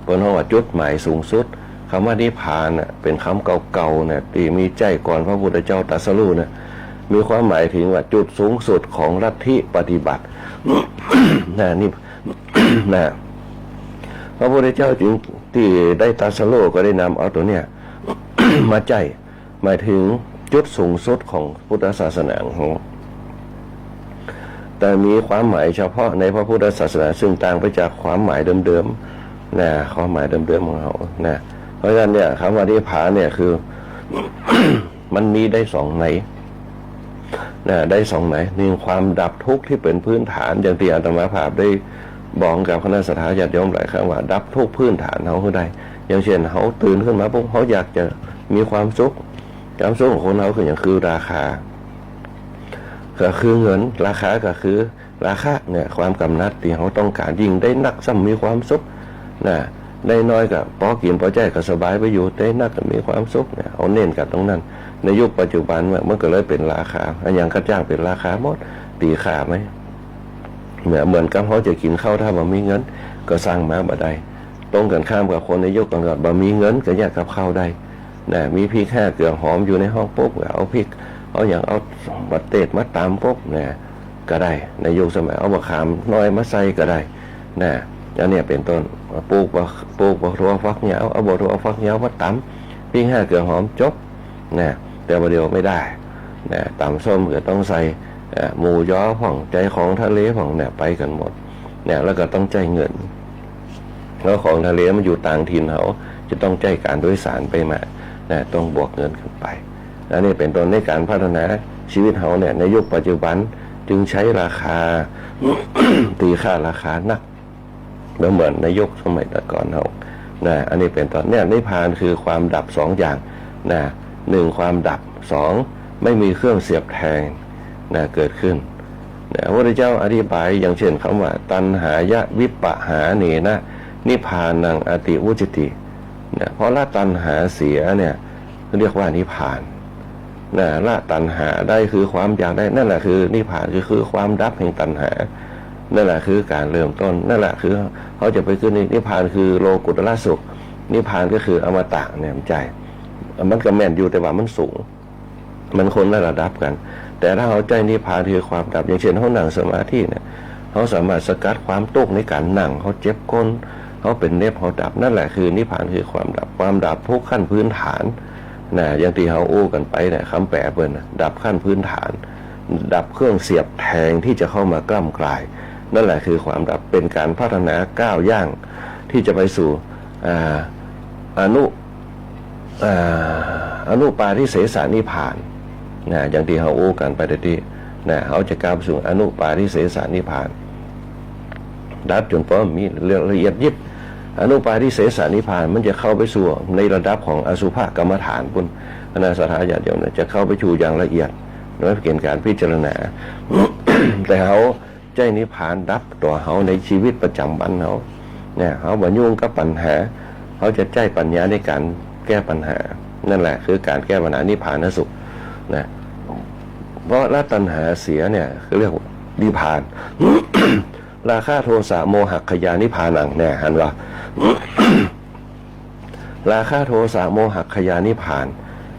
เป็นคำว่าจุดหมายสูงสุดคำว่านิพพานน่ะเป็นคำเก่าๆเนี่ยที่มีใจก่อนพระพุทธเจ้าตรัสรู้เนี่ยมีความหมายถึงว่าจุดสูงสุดของลัทธิปฏิบัติ นี่ นะพระพุทธเจ้าจึงที่ได้ตรัสรู้ก็ได้นำเอาตัวเนี้ย มาใจหมายถึงจุดสูงสุดของพุทธศาสนาของแต่มีความหมายเฉพาะในพระพุทธศาสนาซึ่งต่างไปจากความหมายเดิมๆนะความหมายเดิมๆของเขานะเพราะฉะนั้นเนี่ยคำว่านิพพานเนี่ยคือ มันมีได้2ในนะได้2ในหนึ่งความดับทุกข์ที่เป็นพื้นฐานอย่างที่อาตมาภาพได้บอกกับคณะสัตยาญาติโยมหลายครั้งว่าดับทุกข์พื้นฐานเขาคือได้อย่างเช่นเขาตื่นขึ้นมาปุ๊บเขาอยากจะมีความสุขความสุขของคนเขาคืออย่างคือราคาก็คือเงินราคาก็คือราคาเนี่ยความกำหนัดที่เขาต้องการยิ่งได้นักซ้ำมีความสุขนะได้น้อยกับพอกินพอใจก็สบายไปอยู่ได้นักก็มีความสุขเนี่ยเอาเน้นกับตรงนั้นในยุคปัจจุบันมันก็เลยเป็นราคาอย่างกระจ้างเป็นราคาหมดตีค่าไหม เหมือนกับเขาจะกินข้าวถ้าบ่มีเงินก็สร้างมาบ่ได้ตรงกันข้ามกับคนในยุคก่อนๆบ่มีเงินก็อยากกับข้าวได้นะมีพริกแค่เกลือหอมอยู่ในห้องปุ๊บเอาพริกเอาอย่างเอาบัตเตดมาตามปุ๊บนะก็ได้ในยุคสมัยเอามะขามน้อยมาใส่ก็ได้นะอันนี้เป็นต้นปลูกบักถั่วฟักเหนียวเอาบักถั่วฟักเหนียวมาตำพริกแค่เกลือหอมจบนะแต่ประเดี๋ยวไม่ได้นะตำส้มก็ต้องใส่หมูย้อผ่องใจของทะเลผ่องเนี่ยไปกันหมดเนี่ยแล้วก็ต้องใจเงินแล้วของทะเลมันอยู่ต่างถิ่นเขาจะต้องใจการโดยสารไปมาเนี่ยต้องบวกเงินขึ้นไปและนี่เป็นต้นในการพัฒนาชีวิตเขาเนี่ยในยุคปัจจุบันจึงใช้ราคา ตีค่าราคานักเหมือนในยุคสมัยแต่ก่อนเขานะอันนี้เป็นต้นเนี่ยนิพพานคือความดับสองอย่างนะหนึ่งความดับสองไม่มีเครื่องเสียบแทงนะเกิดขึ้นนะพระพุทธเจ้าอธิบายอย่างเช่นคำว่าตัณหายะวิปหาเนนะนิพพานังอติวุจตินะเพราะละตัณหาเสียเนี่ยเรียกว่านิพพานนะละตัณหาได้คือความอยากได้นั่นแหละคือนิพพานคือความดับแห่งตัณหานั่นแหละคือการเริ่มต้นนั่นแหละคือเขาจะไปขึ้นนิพพานคือโลกุตระสุขนิพพานก็คืออมตะเนี่ยใจมันก็แม่นอยู่แต่ว่ามันสูงมันคนละระดับกันแต่ถ้าเขาใจนิพพานคือความดับอย่างเช่นเขานั่งสมาธิเนี่ยเขาสามารถสกัดความตุกในการนั่งเขาเจ็บก้นเขาเป็นเนบเขาดับนั่นแหละคือนิพพานคือความดับทุกขั้นพื้นฐานนะอย่างที่เขาอู้กันไปเนี่ยคำแปลเปิ้นดับขั้นพื้นฐานดับเครื่องเสียบแทงที่จะเข้ามากล้ำกลายนั่นแหละคือความดับเป็นการพัฒนาก้าวย่างที่จะไปสู่อนุปาทิเสสนิพพานนะอย่างที่เขาอู้กันไปที่นะเขาจะก้าวสู่อนุปาทิเสสนิพพานดับจนพอมีเรื่องละเอียดยิบอนุปาทิเสสนิพพานมันจะเข้าไปสู่ในระดับของอสุภกรรมฐานปุ่นคณะสัทธาญาติโยมจะเข้าไปสู่อย่างละเอียดโดยเกณฑ์การพิจารณา แต่เขาใจนิพพานดับตัวเขาในชีวิตประจำวันเขาเนี่ยเขาบรรยุ่งกับปัญหาเขาจะใจปัญญาในการแก้ปัญหานั่นแหละคือการแก้ปัญหานิพพานสุขนะเพราะละตัณหาเสียเนี่ยคือเรียกว่านิพพาน ราคะโทสะโมหะขยานิพพานังเนี่ยหันว่า ราคะโทสะโมหะขยานิพพาน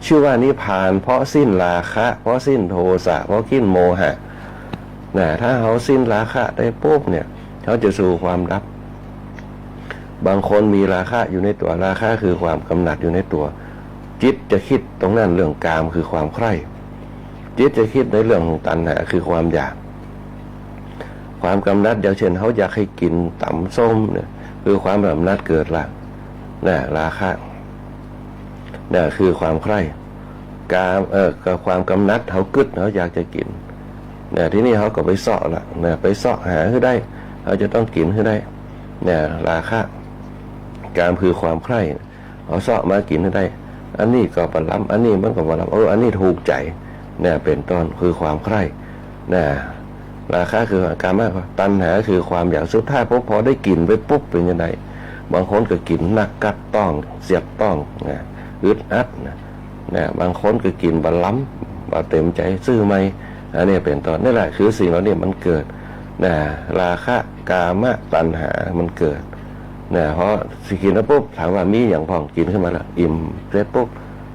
ชื่อว่านิพพานเพราะสิ้นราคะเพราะสิ้นโทสะเพราะสิ้นโมหะนะถ้าเขาสิ้นราคะได้ปุ๊บเนี่ยเขาจะสู่ความดับบางคนมีราคะอยู่ในตัวราคะคือความกำหนัดอยู่ในตัวจิตจะคิดตรงนั้นเรื่องกามคือความใคร่จิตจะคิดในเรื่องของตัณหาคือความอยากความกำหนัดอย่างเช่นเขาอยากให้กินตำส้มเนี่ยคือความกำหนัดเกิดละนะราคะเนี่ยคือความใคร่กามกับความกำหนัดเขากึศเขาอยากจะกินเนี่ยที่นี่เขาก็ไปเสาะละเนี่ยไปเสาะหาให้ได้เขาจะต้องกินให้ได้เนี่ยราคะกามคือความใคร่เขาเสาะมากินให้ได้อันนี้ก็ปล้ำอันนี้มันก็ปล้ำอันนี้ถูกใจเนี่ยเป็นต้นคือความใคร่เนี่ยราคะคือการมากตัณหาคือความอยากสุดท้ายพอได้กินไปปุ๊บเป็นยังไงบางคนก็กินนักกัดต้องเสียบต้องนะอึดอัดนะบางคนก็กินบะล้ำบะเต็มใจซื้อไหมอันนี้เป็นต้นนี่แหละคือสิ่งเหล่านี้มันเกิดนะราคะกามะตัณหามันเกิดนะเพราะสิกินแล้วปุ๊บถามว่ามีอย่างพองกินขึ้นมาแล้วอิ่มเสร็จปุ๊บ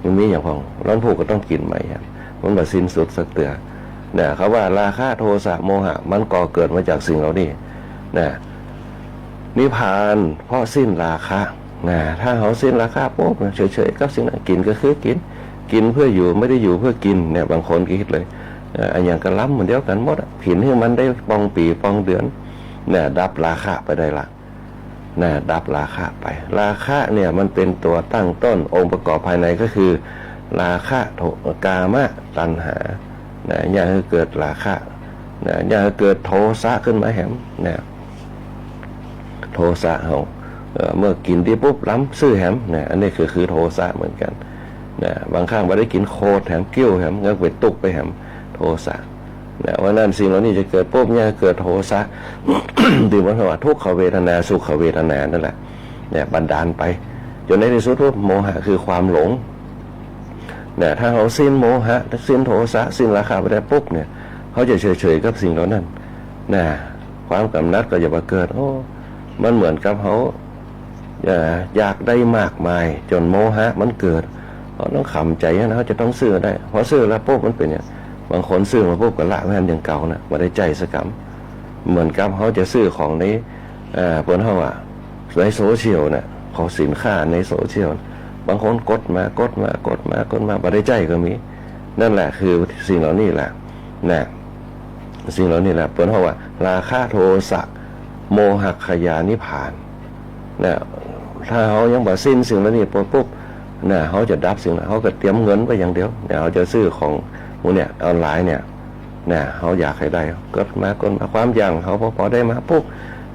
มันมีอย่างพองร้อนผูกก็ต้องกินไหมครับมันแบบสิ้นสุดสักเตือเนี่ยเขาว่าราคะโทสะโมหะมันก่อเกิดมาจากสิ่งเหล่านี้นะนิพพานเพราะสิ้นราคะนะถ้าเขาสิ้นราคะปุ๊บเฉยๆกับสิ่งนั้นกินก็คือกินเพื่ออยู่ไม่ได้อยู่เพื่อกินเนี่ยบางคนคิดเลยอันอย่างกระล้ำเหมือนเดียวกันหมดผินให้มันได้ปองปีปองเดือนเนี่ยดับราคะไปได้ละนะดับราคะไปราคะเนี่ยมันเป็นตัวตั้งต้นองค์ประกอบภายในก็คือราคะโทกามะตัณหานะอย่าให้เกิดราคะนะอย่าให้เกิดโทสะขึ้นมาแหมนะโทสะเขาเมื่อกินที่ปุ๊บล้ำซื้อแหมนะอันนี้คือโทสะเหมือนกันนะบางครั้งไม่ได้กินโคตรแหมกิ้วแหมงั้นไปตุกไปแหมโทสะนะว่านั่นสิ่งเหล่านี้จะเกิดปุ๊บเนี่ยเกิดโทสะ ดื่มมันว่าทุกขเวทนาสุขเวทนานั่นแหละเนี่ยบันดาลไปจนในที่สุดปุ๊บโมหะคือความหลงเนี่ยถ้าเขาสิ้นโมหะสิ้นโทสะสิ้นราคะไปได้ปุ๊บเนี่ยเขาจะเฉยๆกับสิ่งเหล่านั้นนะ ความกำหนัดก็อย่ามาเกิดโอ้มันเหมือนกับเขาอยากได้มากมายจนโมหะมันเกิดเขาต้องขำใจนะเขาจะต้องซื้อได้พอซื้อแล้วปุ๊บมันเป็นเนี่ยบางคนซื้อมาปุ๊บก็ละแม่นอย่างเก่านะมาได้ใจสักคำเหมือนกับเขาจะซื้อของในเปิ้นเขาในโซเชียลเนี่ยของสินค้าในโซเชียลบางคนกดมามาได้ใจก็มีนั่นแหละคือสิ่งเหล่านี้แหละนะสิ่งเหล่านี้แหละเปิ้นเขาว่าราคะโทสะโมหขยานิพพานนะถ้าเขายังบ่สิ้นสิ่งเหล่านี้ปุ๊บนะเขาจะดับสิ่งนั้นเขาก็เตรียมเงินไปอย่างเดียวเนี่ยเขาจะซื้อของพวกเนี่ยออนไลน์เนี่ยนะเขาอยากให้ได้กดมาความอย่างเขาพอได้มาปุ๊บ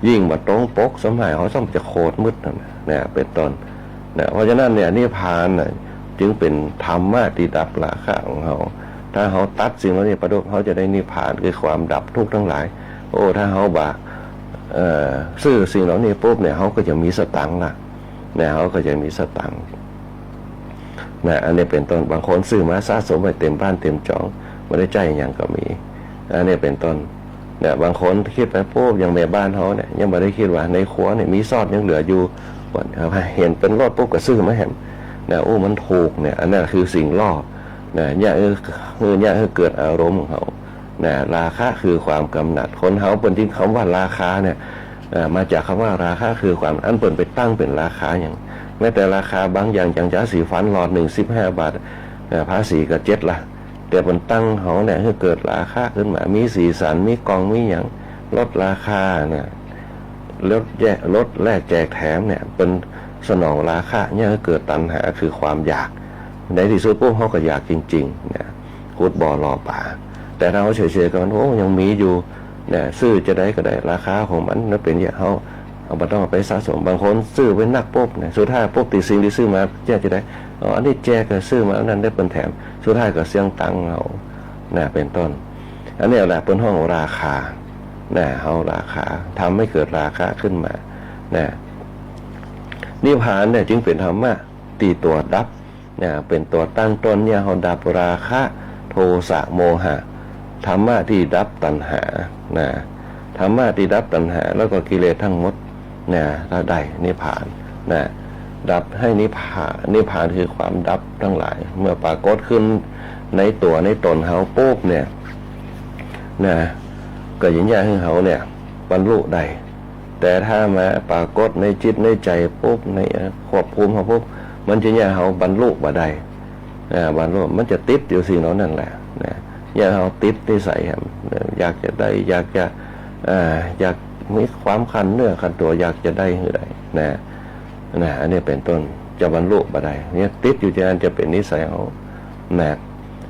ยิ่งมาตรงปกสมัยเขาต้องจะโคตรมืดนะเป็นต้นนะเพราะฉะนั้นเนี่ยนิพพานนะจึงเป็นธรรมะที่ดับราคะของเขาถ้าเขาตัดสิ่งเหล่านี้ประดุเขาจะได้นิพพานคือความดับทุกข์ทั้งหลายโอ้ถ้าเขาบาซื้อสิ่งเหล่านี้ปุ๊บเนี่ยเขาก็จะมีสตังค์ละเนี่ยเขาก็จะมีสตังค์นะอันนี้เป็นต้นบางคนซื้อมาสะสมไปเต็มบ้านเต็มจองไม่ได้ใจอย่างก็มีอันนี้เป็นต้นเนี่ยบางคนคิดไปปุ๊บยังแม่บ้านเขาเนี่ยยังไม่ได้คิดว่าในครัวเนี่ยมีซอสยังเหลืออยู่เห็นเป็นรอดปุ๊บก็ซื้อมาเห็นเนี่ยโอ้มันถูกเนี่ยอันนั้นคือสิ่งล่อเนี่ยเกิดอารมณ์ของเขาเนี่ยราคะคือความกำหนัดคนเขาเป็นที่คำว่าราคาเนี่ยมาจากคำว่าราคาคือความอันเปิดไปตั้งเป็นราคาอย่างแม้แต่ราคาบางอย่างจังจ้าสีฟันหลอด15 บาทภาษีก็7ละแต่บนตั้งเขาเนี่ยให้เกิดราคาขึ้นมามีสีสันมีกองมีอย่างลดราคาเนี่ยลดแลกแจกแถมเนี่ยเป็นสนองราคาเนี่ยเกิดตัณหาคือความอยากในที่สุดพวกเขาก็อยากจริงๆเนี่ยขุดบ่อรอป่าแต่ถ้าเขาเฉยๆกันโอ้ยังมีอยู่เนี่ยซื้อจะได้ก็ได้ราคาของมันนั่นเป็นอย่างเขาเอาไปต้องไปสะสมบางคนซื้อไว้นักปุ๊บเนี่ยสุดท้ายปุ๊บติดสิ่งที่ซื้อมาแจกจะได้อันนี้แจกก็ซื้อมาอันนั้นได้เป็นแถมสุดท้ายก็เสี่ยงตังเราเนี่ยเป็นต้นอันนี้แหละเป็นห้องราคาเนี่ยเขาราคาทำให้เกิดราคาขึ้นมาเนี่ยนิพพานเนี่ยจึงเป็นธรรมะตีตัวดับเนี่ยเป็นตัวตั้งต้นเนี่ยเขาดับราคะโทสะโมหะธรรมะที่ดับตัณหานะธรรมะที่ดับตัณหาแล้วก็กิเลสทั้งหมดเนี่ยถ้าได้นิพพานนะดับให้นิพพานคือความดับทั้งหลายเมื่อปรากฏขึ้นในตัวในตนเขาปุ๊บเนี่ยนะก็ยิ่งใหญ่ให้เขาเนี่ยบรรลุได้แต่ถ้ามาปรากฏในจิตในใจปุ๊บในควบคุมเขาปุ๊บมันจะยิ่งเขาบรรลุบ่ได้บรรลุมันจะติดอยู่สิ่งนั้นนั่นแหละนะยิ่งเขาติดนิสัยอยากจะได้อยากมีความคันเนื้อคันตัวอยากจะได้หรือใดนะอันนี้เป็นต้นจะบรรลุบ่ได้เนี่ยติดอยู่ที่นั่นจะเป็นนิสัยเขานะ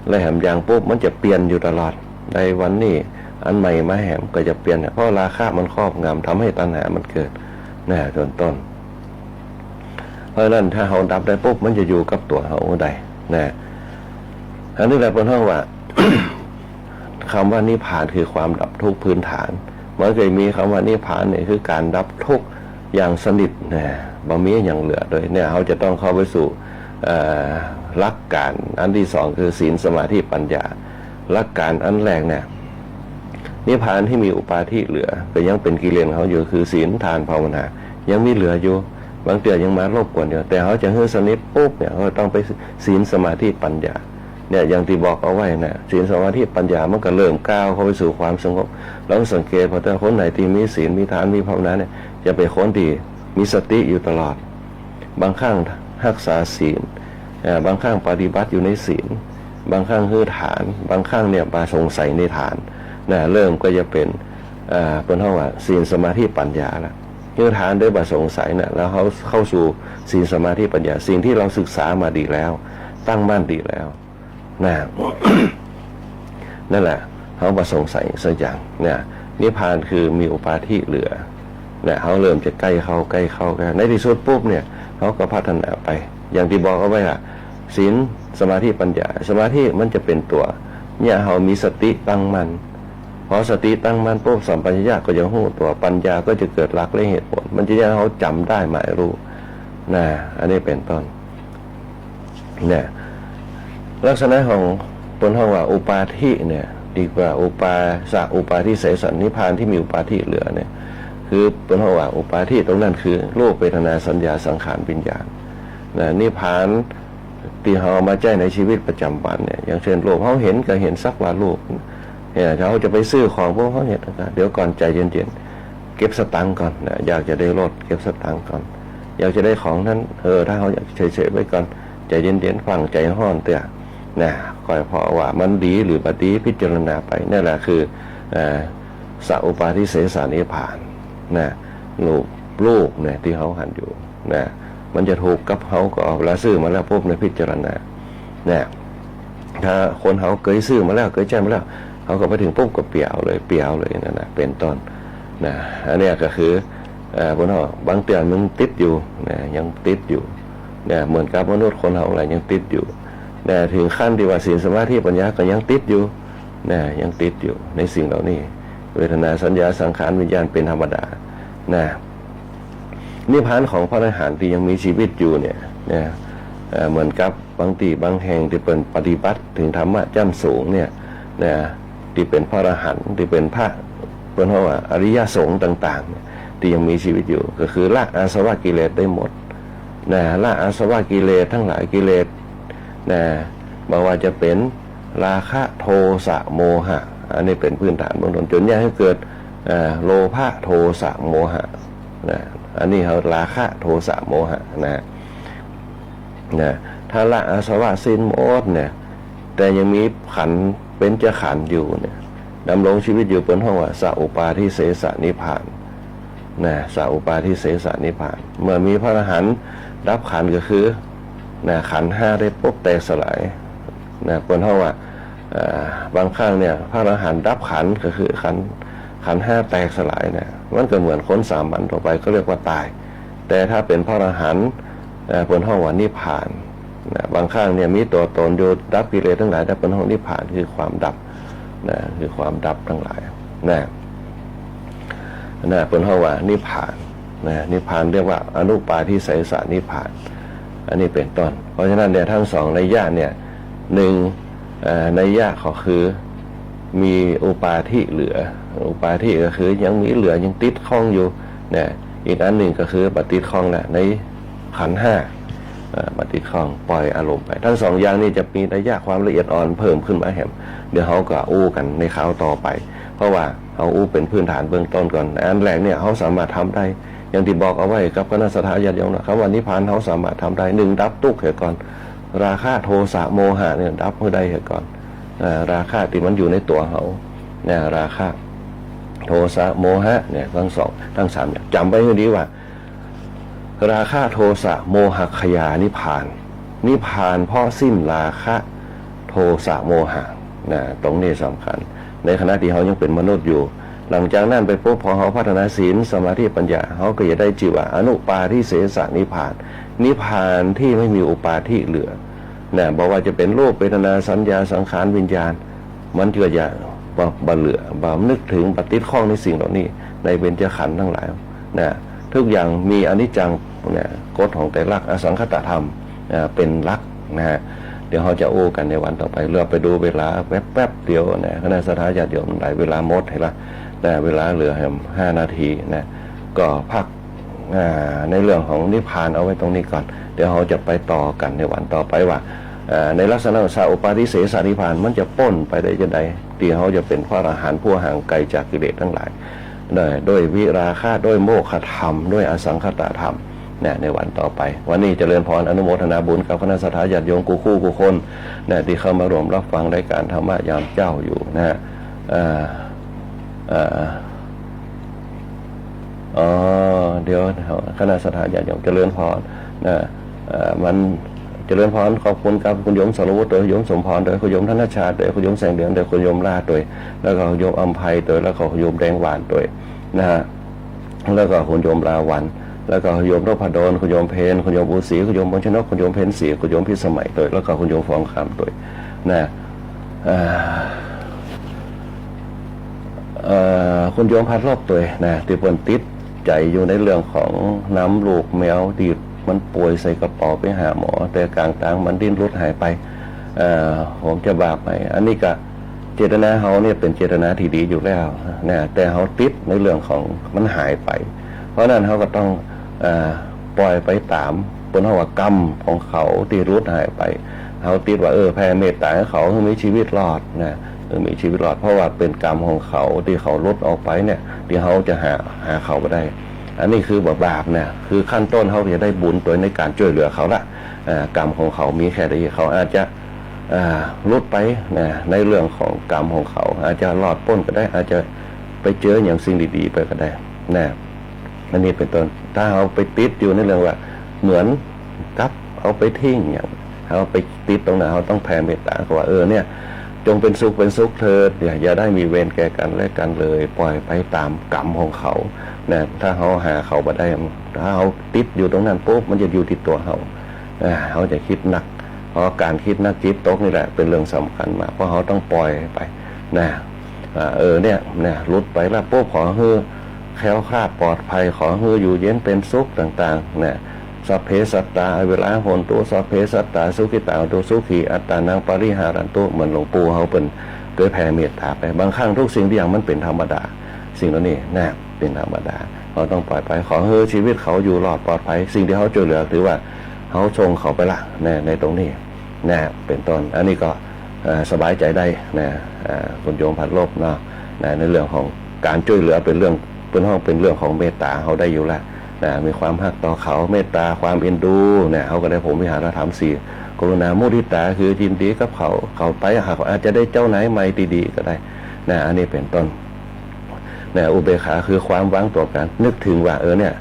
และแหมอย่างปุ๊บมันจะเปลี่ยนอยู่ตลอดในวันนี้อันใหม่มาแหมก็จะเปลี่ยนเพราะราคะมันครอบงำทำให้ตัณหามันเกิดนะจนต้นเพราะนั้นถ้าเขาดับได้ปุ๊บมันจะอยู่กับตัวเขาได้นะอันนี้แหละเป็นห้องว่า คำว่านิพพานคือความดับทุกข์พื้นฐานเมื่อเคยมีคำว่านิพพานเนี่ยคือการดับทุกข์อย่างสนิทนะบะมีอย่างเหลือโดยเนี่ยเขาจะต้องเข้าไปสู่หลักการอันที่สองคือศีลสมาธิปัญญาหลักการอันแรกเนี่ยนิพพานที่มีอุปาทิเหลือก็ยังเป็นกิเลสเขาอยู่คือศีลทานภาวนายังมีเหลืออยู่บางเตือยังมารบกวนอยู่แต่เขาจะเฮือสนิทปุ๊บเนี่ยเขาต้องไปศีลสมาธิปัญญาเนี่ยอย่างที่บอกเอาไว้นะศีลสมาธิปัญญามันก็เริ่มก้าวเข้าไปสู่ความสงบเราสังเกตพอแต่คนไหนที่มีศีลมีทานมีภาวนาเนี่ยจะเป็นคนที่มีสติอยู่ตลอดบางครั้งรักษาศีลบางครั้งปฏิบัติอยู่ในศีลบางครั้งคือฐานบางครั้งเนี่ยมาสงสัยในฐานนะเริ่มก็จะเป็นห้องว่าศีลสมาธิปัญญาละคือฐานด้วยบาสงสัยนะแล้วเขาเข้าสู่ศีลสมาธิปัญญาสิ่งที่เราศึกษามาดีแล้วตั้งมั่นดีแล้วนะ นั่นแหละเขาบาสงสัยสักอย่างเนี่ยนิพพานคือมีอุปาทิเหลือเนี่ยเขาเริ่มจะใกล้เข้าในที่สุดปุ๊บเนี่ยเขาก็พัฒนาไปอย่างที่บอกเอาไว้อะศีลสมาธิปัญญาสมาธิมันจะเป็นตัวเนี่ยเขามีสติตั้งมั่นพอสติตั้งมั่นปุ๊บสัมปชัญญะก็จะหู้ตัวปัญญาก็จะเกิดหลักและเหตุผลมันจะให้เขาจำได้หมายรู้นะอันนี้เป็นต้นเนี่ยลักษณะของต้นห้องว่าอุปาทิเนี่ย ดีกว่าอุปาสะอุปาทิเสสนิพพานที่มีอุปาทิเหลือเนี่ยคือเป็นเพราะว่าอุปาทิตรงนั้นคือรูปเวทนาสัญญาสังขารวิญญาณนะนิพพานที่เรามาใจในชีวิตประจำวันเนี่ยอย่างเช่นรูปเขาเห็นก็เห็นสักว่ารูปเนี่ยเขาจะไปซื้อของพวกเขาเนี่ยเดี๋ยวก่อนใจเย็นๆเก็บสตังค์ก่อนนะอยากจะได้รถเก็บสตังค์ก่อนอยากจะได้ของนั้นถ้าเขาอยากเฉยๆไว้ก่อนใจเย็นๆฟังใจห้อนเตี้ยนะคอยพอว่ามันดีหรือบัดีพิจารณาไปนั่นแหละคือสัพปาทิเสสนิพพานนะลูกเนี่ยที่เขาหันอยู่นะมันจะถูกกับเขาก็เวลาซื้อมาแล้วพวกในพิจารณาเนี่ยถ้าคนเขาเคยซื้อมาแล้วเคยแจ้งมาแล้วเขาก็ไปถึงปุ๊บก็เปี่ยวเลยนั่นนะเป็นต้นนะอันนี้ก็คือพวกเราบางเตือนมันติดอยู่นะยังติดอยู่เนี่ยเหมือนกับมนุษย์คนเราอะไรยังติดอยู่นะถึงขั้นที่ว่าศีลสมาธิปัญญาก็ยังติดอยู่นะยังติดอยู่ในสิ่งเหล่านี้เวทนาสัญญาสังขารวิญญาณเป็นธรรมดานะนิพพานของพระอรหันต์ที่ยังมีชีวิตอยู่เนี่ยเหมือนกับบางทีบางแห่งที่เป็นปฏิบัติถึงธรรมะจ้ำสูงเนี่ยที่เป็นพระอรหันต์ที่เป็นพระเป็นเพราะว่าอริยสงฆ์ต่างๆที่ยังมีชีวิตอยู่ก็คือละอาสวะกิเลสได้หมดละอาสวะกิเลสทั้งหลายกิเลสไม่ว่าจะเป็นราคะโทสะโมหะอันนี้เป็นพื้นฐานเบื้องต้นจนแยกให้เกิดโลภะโทสะโมหะอันนี้เขาราคะโทสะโมหะถ้าละอาสวะสิ้นหมดเนี่ยแต่ยังมีขันเป็นจะขันอยู่เนี่ยดำรงชีวิตอยู่เป็นห้องว่าสัพปาทิเสสนิพพานสัพปาทิเสสนิพพานเมื่อมีพระอรหันต์รับขันก็คือขันห้าได้ปุ๊บแตกสลายเป็นห้องว่าบางครั้งเนี่ยพระอรหันต์รับขันก็คือขันห้าแตกสลายเนี่ยมันก็เหมือนคนสามัญทั่วไปก็เรียกว่าตายแต่ถ้าเป็นพระอรหันต์เป็นห้องว่านิพพานบางครั้งเนี่ยมีตัวตนอยู่ดับกิเลสทั้งหลายแต่เป็นห้องนิพพานคือความดับคือความดับทั้งหลายเป็นห้องว่านิพพานนิพพานเรียกว่าอนุปาทิเสสนิพพานอันนี้เป็นต้นเพราะฉะนั้นเนี่ยทั้งสองนัยยะเนี่ยหนึ่งนัยยะก็คือมีอุปาทิเหลืออุปาทิก็คือยังมีเหลือยังติดข้องอยู่อีกอันหนึ่งก็คือปฏิข้องแหละในขันธ์ห้าปฏิข้องปล่อยอารมณ์ไปทั้งสองอย่างนี้จะมีนัยยะความละเอียดอ่อนเพิ่มขึ้นมาแหมเดี๋ยวเขาก็อู้กันในคราวต่อไปเพราะว่าเขาอู้เป็นพื้นฐานเบื้องต้นก่อนอันแรกเนี่ยเขาสามารถทำได้อย่างที่บอกเอาไว้กับคณะสัตยาญาติโยมนะคำว่านิพพานเขาสามารถทำได้หนึ่งดับทุกข์เหตุก่อนราคะโทสะโมหะเนี่ยดับเพื่อได้เหตุก่อนราคะที่มันอยู่ในตัวเขาราคะโทสะโมหะเนี่ยทั้งสองทั้งสามอย่างจำไว้ให้ดีว่าราคะโทสะโมหะขยานิพพานนิพพานเพราะสิ้นราคะโทสะโมหะตรงนี้สำคัญในขณะที่เขายังเป็นมนุษย์อยู่หลังจากนั้นไปปุ๊บพอเขาพัฒนาศีลสมาธิปัญญาเขาก็จะได้จิวะอนุปาทิเสสนิพพานนิพพานที่ไม่มีอุปาทิเหลือบอกว่าจะเป็นรูปเวทนาสัญญาสังขารวิญญาณมันเกิดอย่างบ่เหลือบ่นึกถึงปฏิข้องในสิ่งเหล่านี้ในเบญจขันธ์ทั้งหลายทุกอย่างมีอนิจจังกฎของแต่ลักษณ์อสังคตธรรมเป็นลักษณ์เดี๋ยวเขาจะโอ้กันในวันต่อไปเลือกไปดูเวลาแป๊บเดียวคณะสัตยาญาติโยมหลายเวลาหมดเห็นละเวลาเหลือ5 นาทีก็พักในเรื่องของนิพพานเอาไว้ตรงนี้ก่อนเดี๋ยวเราจะไปต่อกันในวันต่อไปว่าในลักษณะสัพปาทิเสสนิพพานมันจะป้นไปได้ยังไงที่เขาจะเป็นพระอรหันต์ผู้ห่างไกลจากกิเลสทั้งหลายด้วยวิราคะด้วยโมฆะธรรมด้วยอสังคตธรรมในวันต่อไปวันนี้เจริญพรอนุโมทนาบุญกับคณะสัตยาญาติโยมกูคนที่เข้ามารวมรับฟังรายการธรรมะยามเจ้าอยู่เดี๋ยวคณะสัตยาญาติโยมเจริญพรมันเจริญพรขอบคุณกับคุณโยมสรวุฒิโดยโยมสมพรโดยคุณโยมธนชาติโดยคุณโยมแสงเดือนโดยคุณโยมลาโดยแล้วก็โยมอัมภัยโดยแล้วก็คุณโยมแดงหวานโดยแล้วก็คุณโยมลาวันแล้วก็คุณโยมรพดลคุณโยมเพนคุณโยมอุศรีคุณโยมบญชนกคุณโยมเพนศรีคุณโยมพิสมัยโดยแล้วก็คุณโยมฟองคำโดยคุณโยมพัดรอบตัวที่ปนติดใจอยู่ในเรื่องของน้ำลูกแมวดีดมันป่วยใส่กระเป๋าไปหาหมอแต่กลางๆมันดิ้นรุดหายไปผมจะบาปไหมอันนี้ก็ เจตนาเขาเนี่ยเป็นเจตนาที่ดีอยู่แล้วนะแต่เขาติดในเรื่องของมันหายไป เพราะนั้นเขาก็ต้องปล่อยไปตามบนหัวกรรมของเขาที่รุดหายไปเขาติดว่าแผ่เมตตาให้เขามีชีวิตรอดนะมีชีวิตรอดเพราะว่าเป็นกรรมของเขาที่เขาลดออกไปเนี่ยที่เขาจะหาเขาไปได้อันนี้คือบาปเนี่ยคือขั้นต้นเขาจะได้บุญตัวในการช่วยเหลือเขาละกรรมของเขามีแค่นี้เขาอาจจะลดไปนะในเรื่องของกรรมของเขาอาจจะรอดพ้นก็ได้อาจจะไปเจออย่างสิ่งดีๆไปก็ได้นะอันนี้เป็นต้นถ้าเขาไปติดอยู่ในเรื่องว่าเหมือนกับเอาไปทิ้งอย่างเขาไปติดตรงไหนเขาต้องแผ่เมตตาเขาว่าเนี่ยจงเป็นสุขเถิดอย่าได้มีเวรแก่กันและกันเลยปล่อยไปตามกรรมของเขานะถ้าเขาหาเขาไปได้ถ้าเขาติดอยู่ตรงนั้นปุ๊บมันจะอยู่ติดตัวเขาจะคิดหนักเพราะการคิดนักจิตตกนี่แหละเป็นเรื่องสำคัญมากเพราะเขาต้องปล่อยไปนะเนี่ยลุดไปแล้วปุ๊บขอให้แคล้วคลาดปลอดภัยขอให้อยู่เย็นเป็นสุขต่างๆนะสัพเพสัตตาเวลาโหนตัวสัพเพสัตตาสุขิตาตัวสุขีอัตตานังปริหารันตุเหมือนหลวงปู่เขาเป็นโดยแผ่เมตตาไปบางครั้งทุกสิ่งทุกอย่างมันเป็นธรรมดาสิ่งเหล่านี้นะเป็นธรรมดาเขาต้องปล่อยไปขอให้ชีวิตเขาอยู่รอดปลอดภัยสิ่งที่เขาช่วยเหลือถือว่าเขาชงเขาไปละในตรงนี้นะเป็นต้นอันนี้ก็สบายใจได้นะคุณโยมผัดลบเนาะในเรื่องของการช่วยเหลือเป็นเรื่องเป็นเรื่องของเมตตาเขาได้อยู่แล้วนะมีความฮักต่อเขาเมตตาความเอ็นดูเนี่ยเขาก็ได้ผมวิหารธรรมสี่กรุณามุทิตาคือยินดีกับเขาไปเขาอาจจะได้เจ้าไหนใหม่ดีๆก็ได้นะอันนี้เป็นต้นนะอุเบกขาคือความวางตัวกันนึกถึงว่าเนี่ย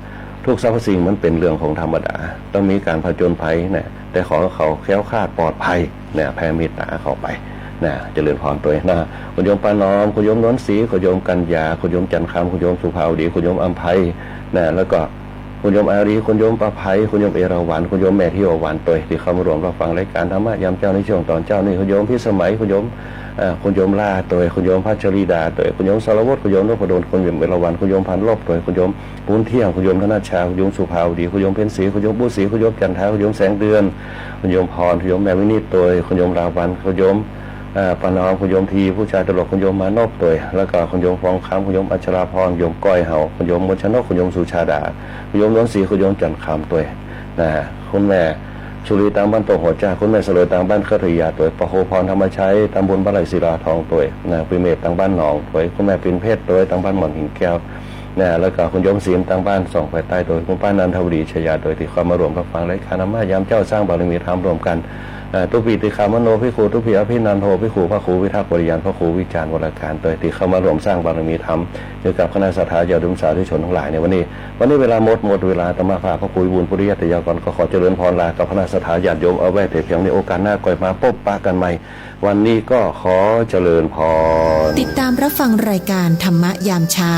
ทุกสรรพสิ่งมันเป็นเรื่องของธรรมดาต้องมีการผจญภัยนะแต่ขอเขาแคล้วคลาดปลอดภัยเนี่ยแผ่เมตตาเขาไปนะเจริญพรตัวนะคุณโยมปานอมคุณโยมน้นศรีคุณโยมกัญญาคุณโยมจันทร์คำคุณโยมสุภาวดีคุณโยมอัมภัยนะแล้วก็คุณโยมอารีคุณโยมประภัยคุณโยมเอราวัณคุณโยมแม่ที่อวันตัวที่เข้ามารวมรับฟังรายการธรรมะยามเจ้าในช่วงตอนเจ้านี่คุณโยมพิสมัยคุณโยมล่าตัวคุณโยมพัชรีดาตัวคุณโยมสารวัตรคุณโยมนพดลคุณโยมเอราวัณคุณโยมพันลบตัวคุณโยมปุ้นเที่ยงคุณโยมธนาชาคุณโยมสุภาวดีคุณโยมเพ็ญศรีคุณโยมบุษรีคุณโยมจันทาคุณโยมแสงเดือนคุณโยมพรคุณโยมแม่วินิจตัวคุณโยมราวันคุณโยมปานอมคุณโยมทีผู้ชายตลกคุณโยมมานพตัวแล้วก็คุณโยมฟองคำคุณโยมอัชราพรคุณโยมก้อยเห่าคุณโยมมนชนกคุณโยมสุชาดาคุณโยมล้นศรีคุณโยมจันทร์คำตัวนะคุณแม่ชุลีตามบ้านโตหัวจ้าคุณแม่เสลยตามบ้านเครือญาตัวปะโคพรธรรมชัยตามบุญบ้านไหลศิลาทองตัวนะปิเมตตามบ้านหนองตัวคุณแม่ปินเพชรตัวตามบ้านหม่อนหินแก้วนะแล้วก็คุณโยมศีลตามบ้านส่องไปใต้ตัวคุณป้านันทวดีชยาตัวที่เข้ามารวมรับฟังรายการธรรมะยามเจ้าสร้างบารมีธรรมรวมกันตุปีติคามโนพิคูตุพีอภินันโทพิคูพระครูวิทักษ์บริยานพระครูวิจารณ์วรการตัวที่เข้ามารวมสร้างบารมีธรรมเกี่ยวกับคณะสัตยาญาติสาธุชนทั้งหลายในวันนี้เวลาหมดเวลาธรรมะพาพระครูบุญปุริยติยากรก็ขอเจริญพรลากับคณะสัตยาญาติโยมเอาไว้แต่เพียงในโอกาสหน้าก่อยมาพบปะกันใหม่วันนี้ก็ขอเจริญพรติดตามรับฟังรายการธรรมะยามเช้า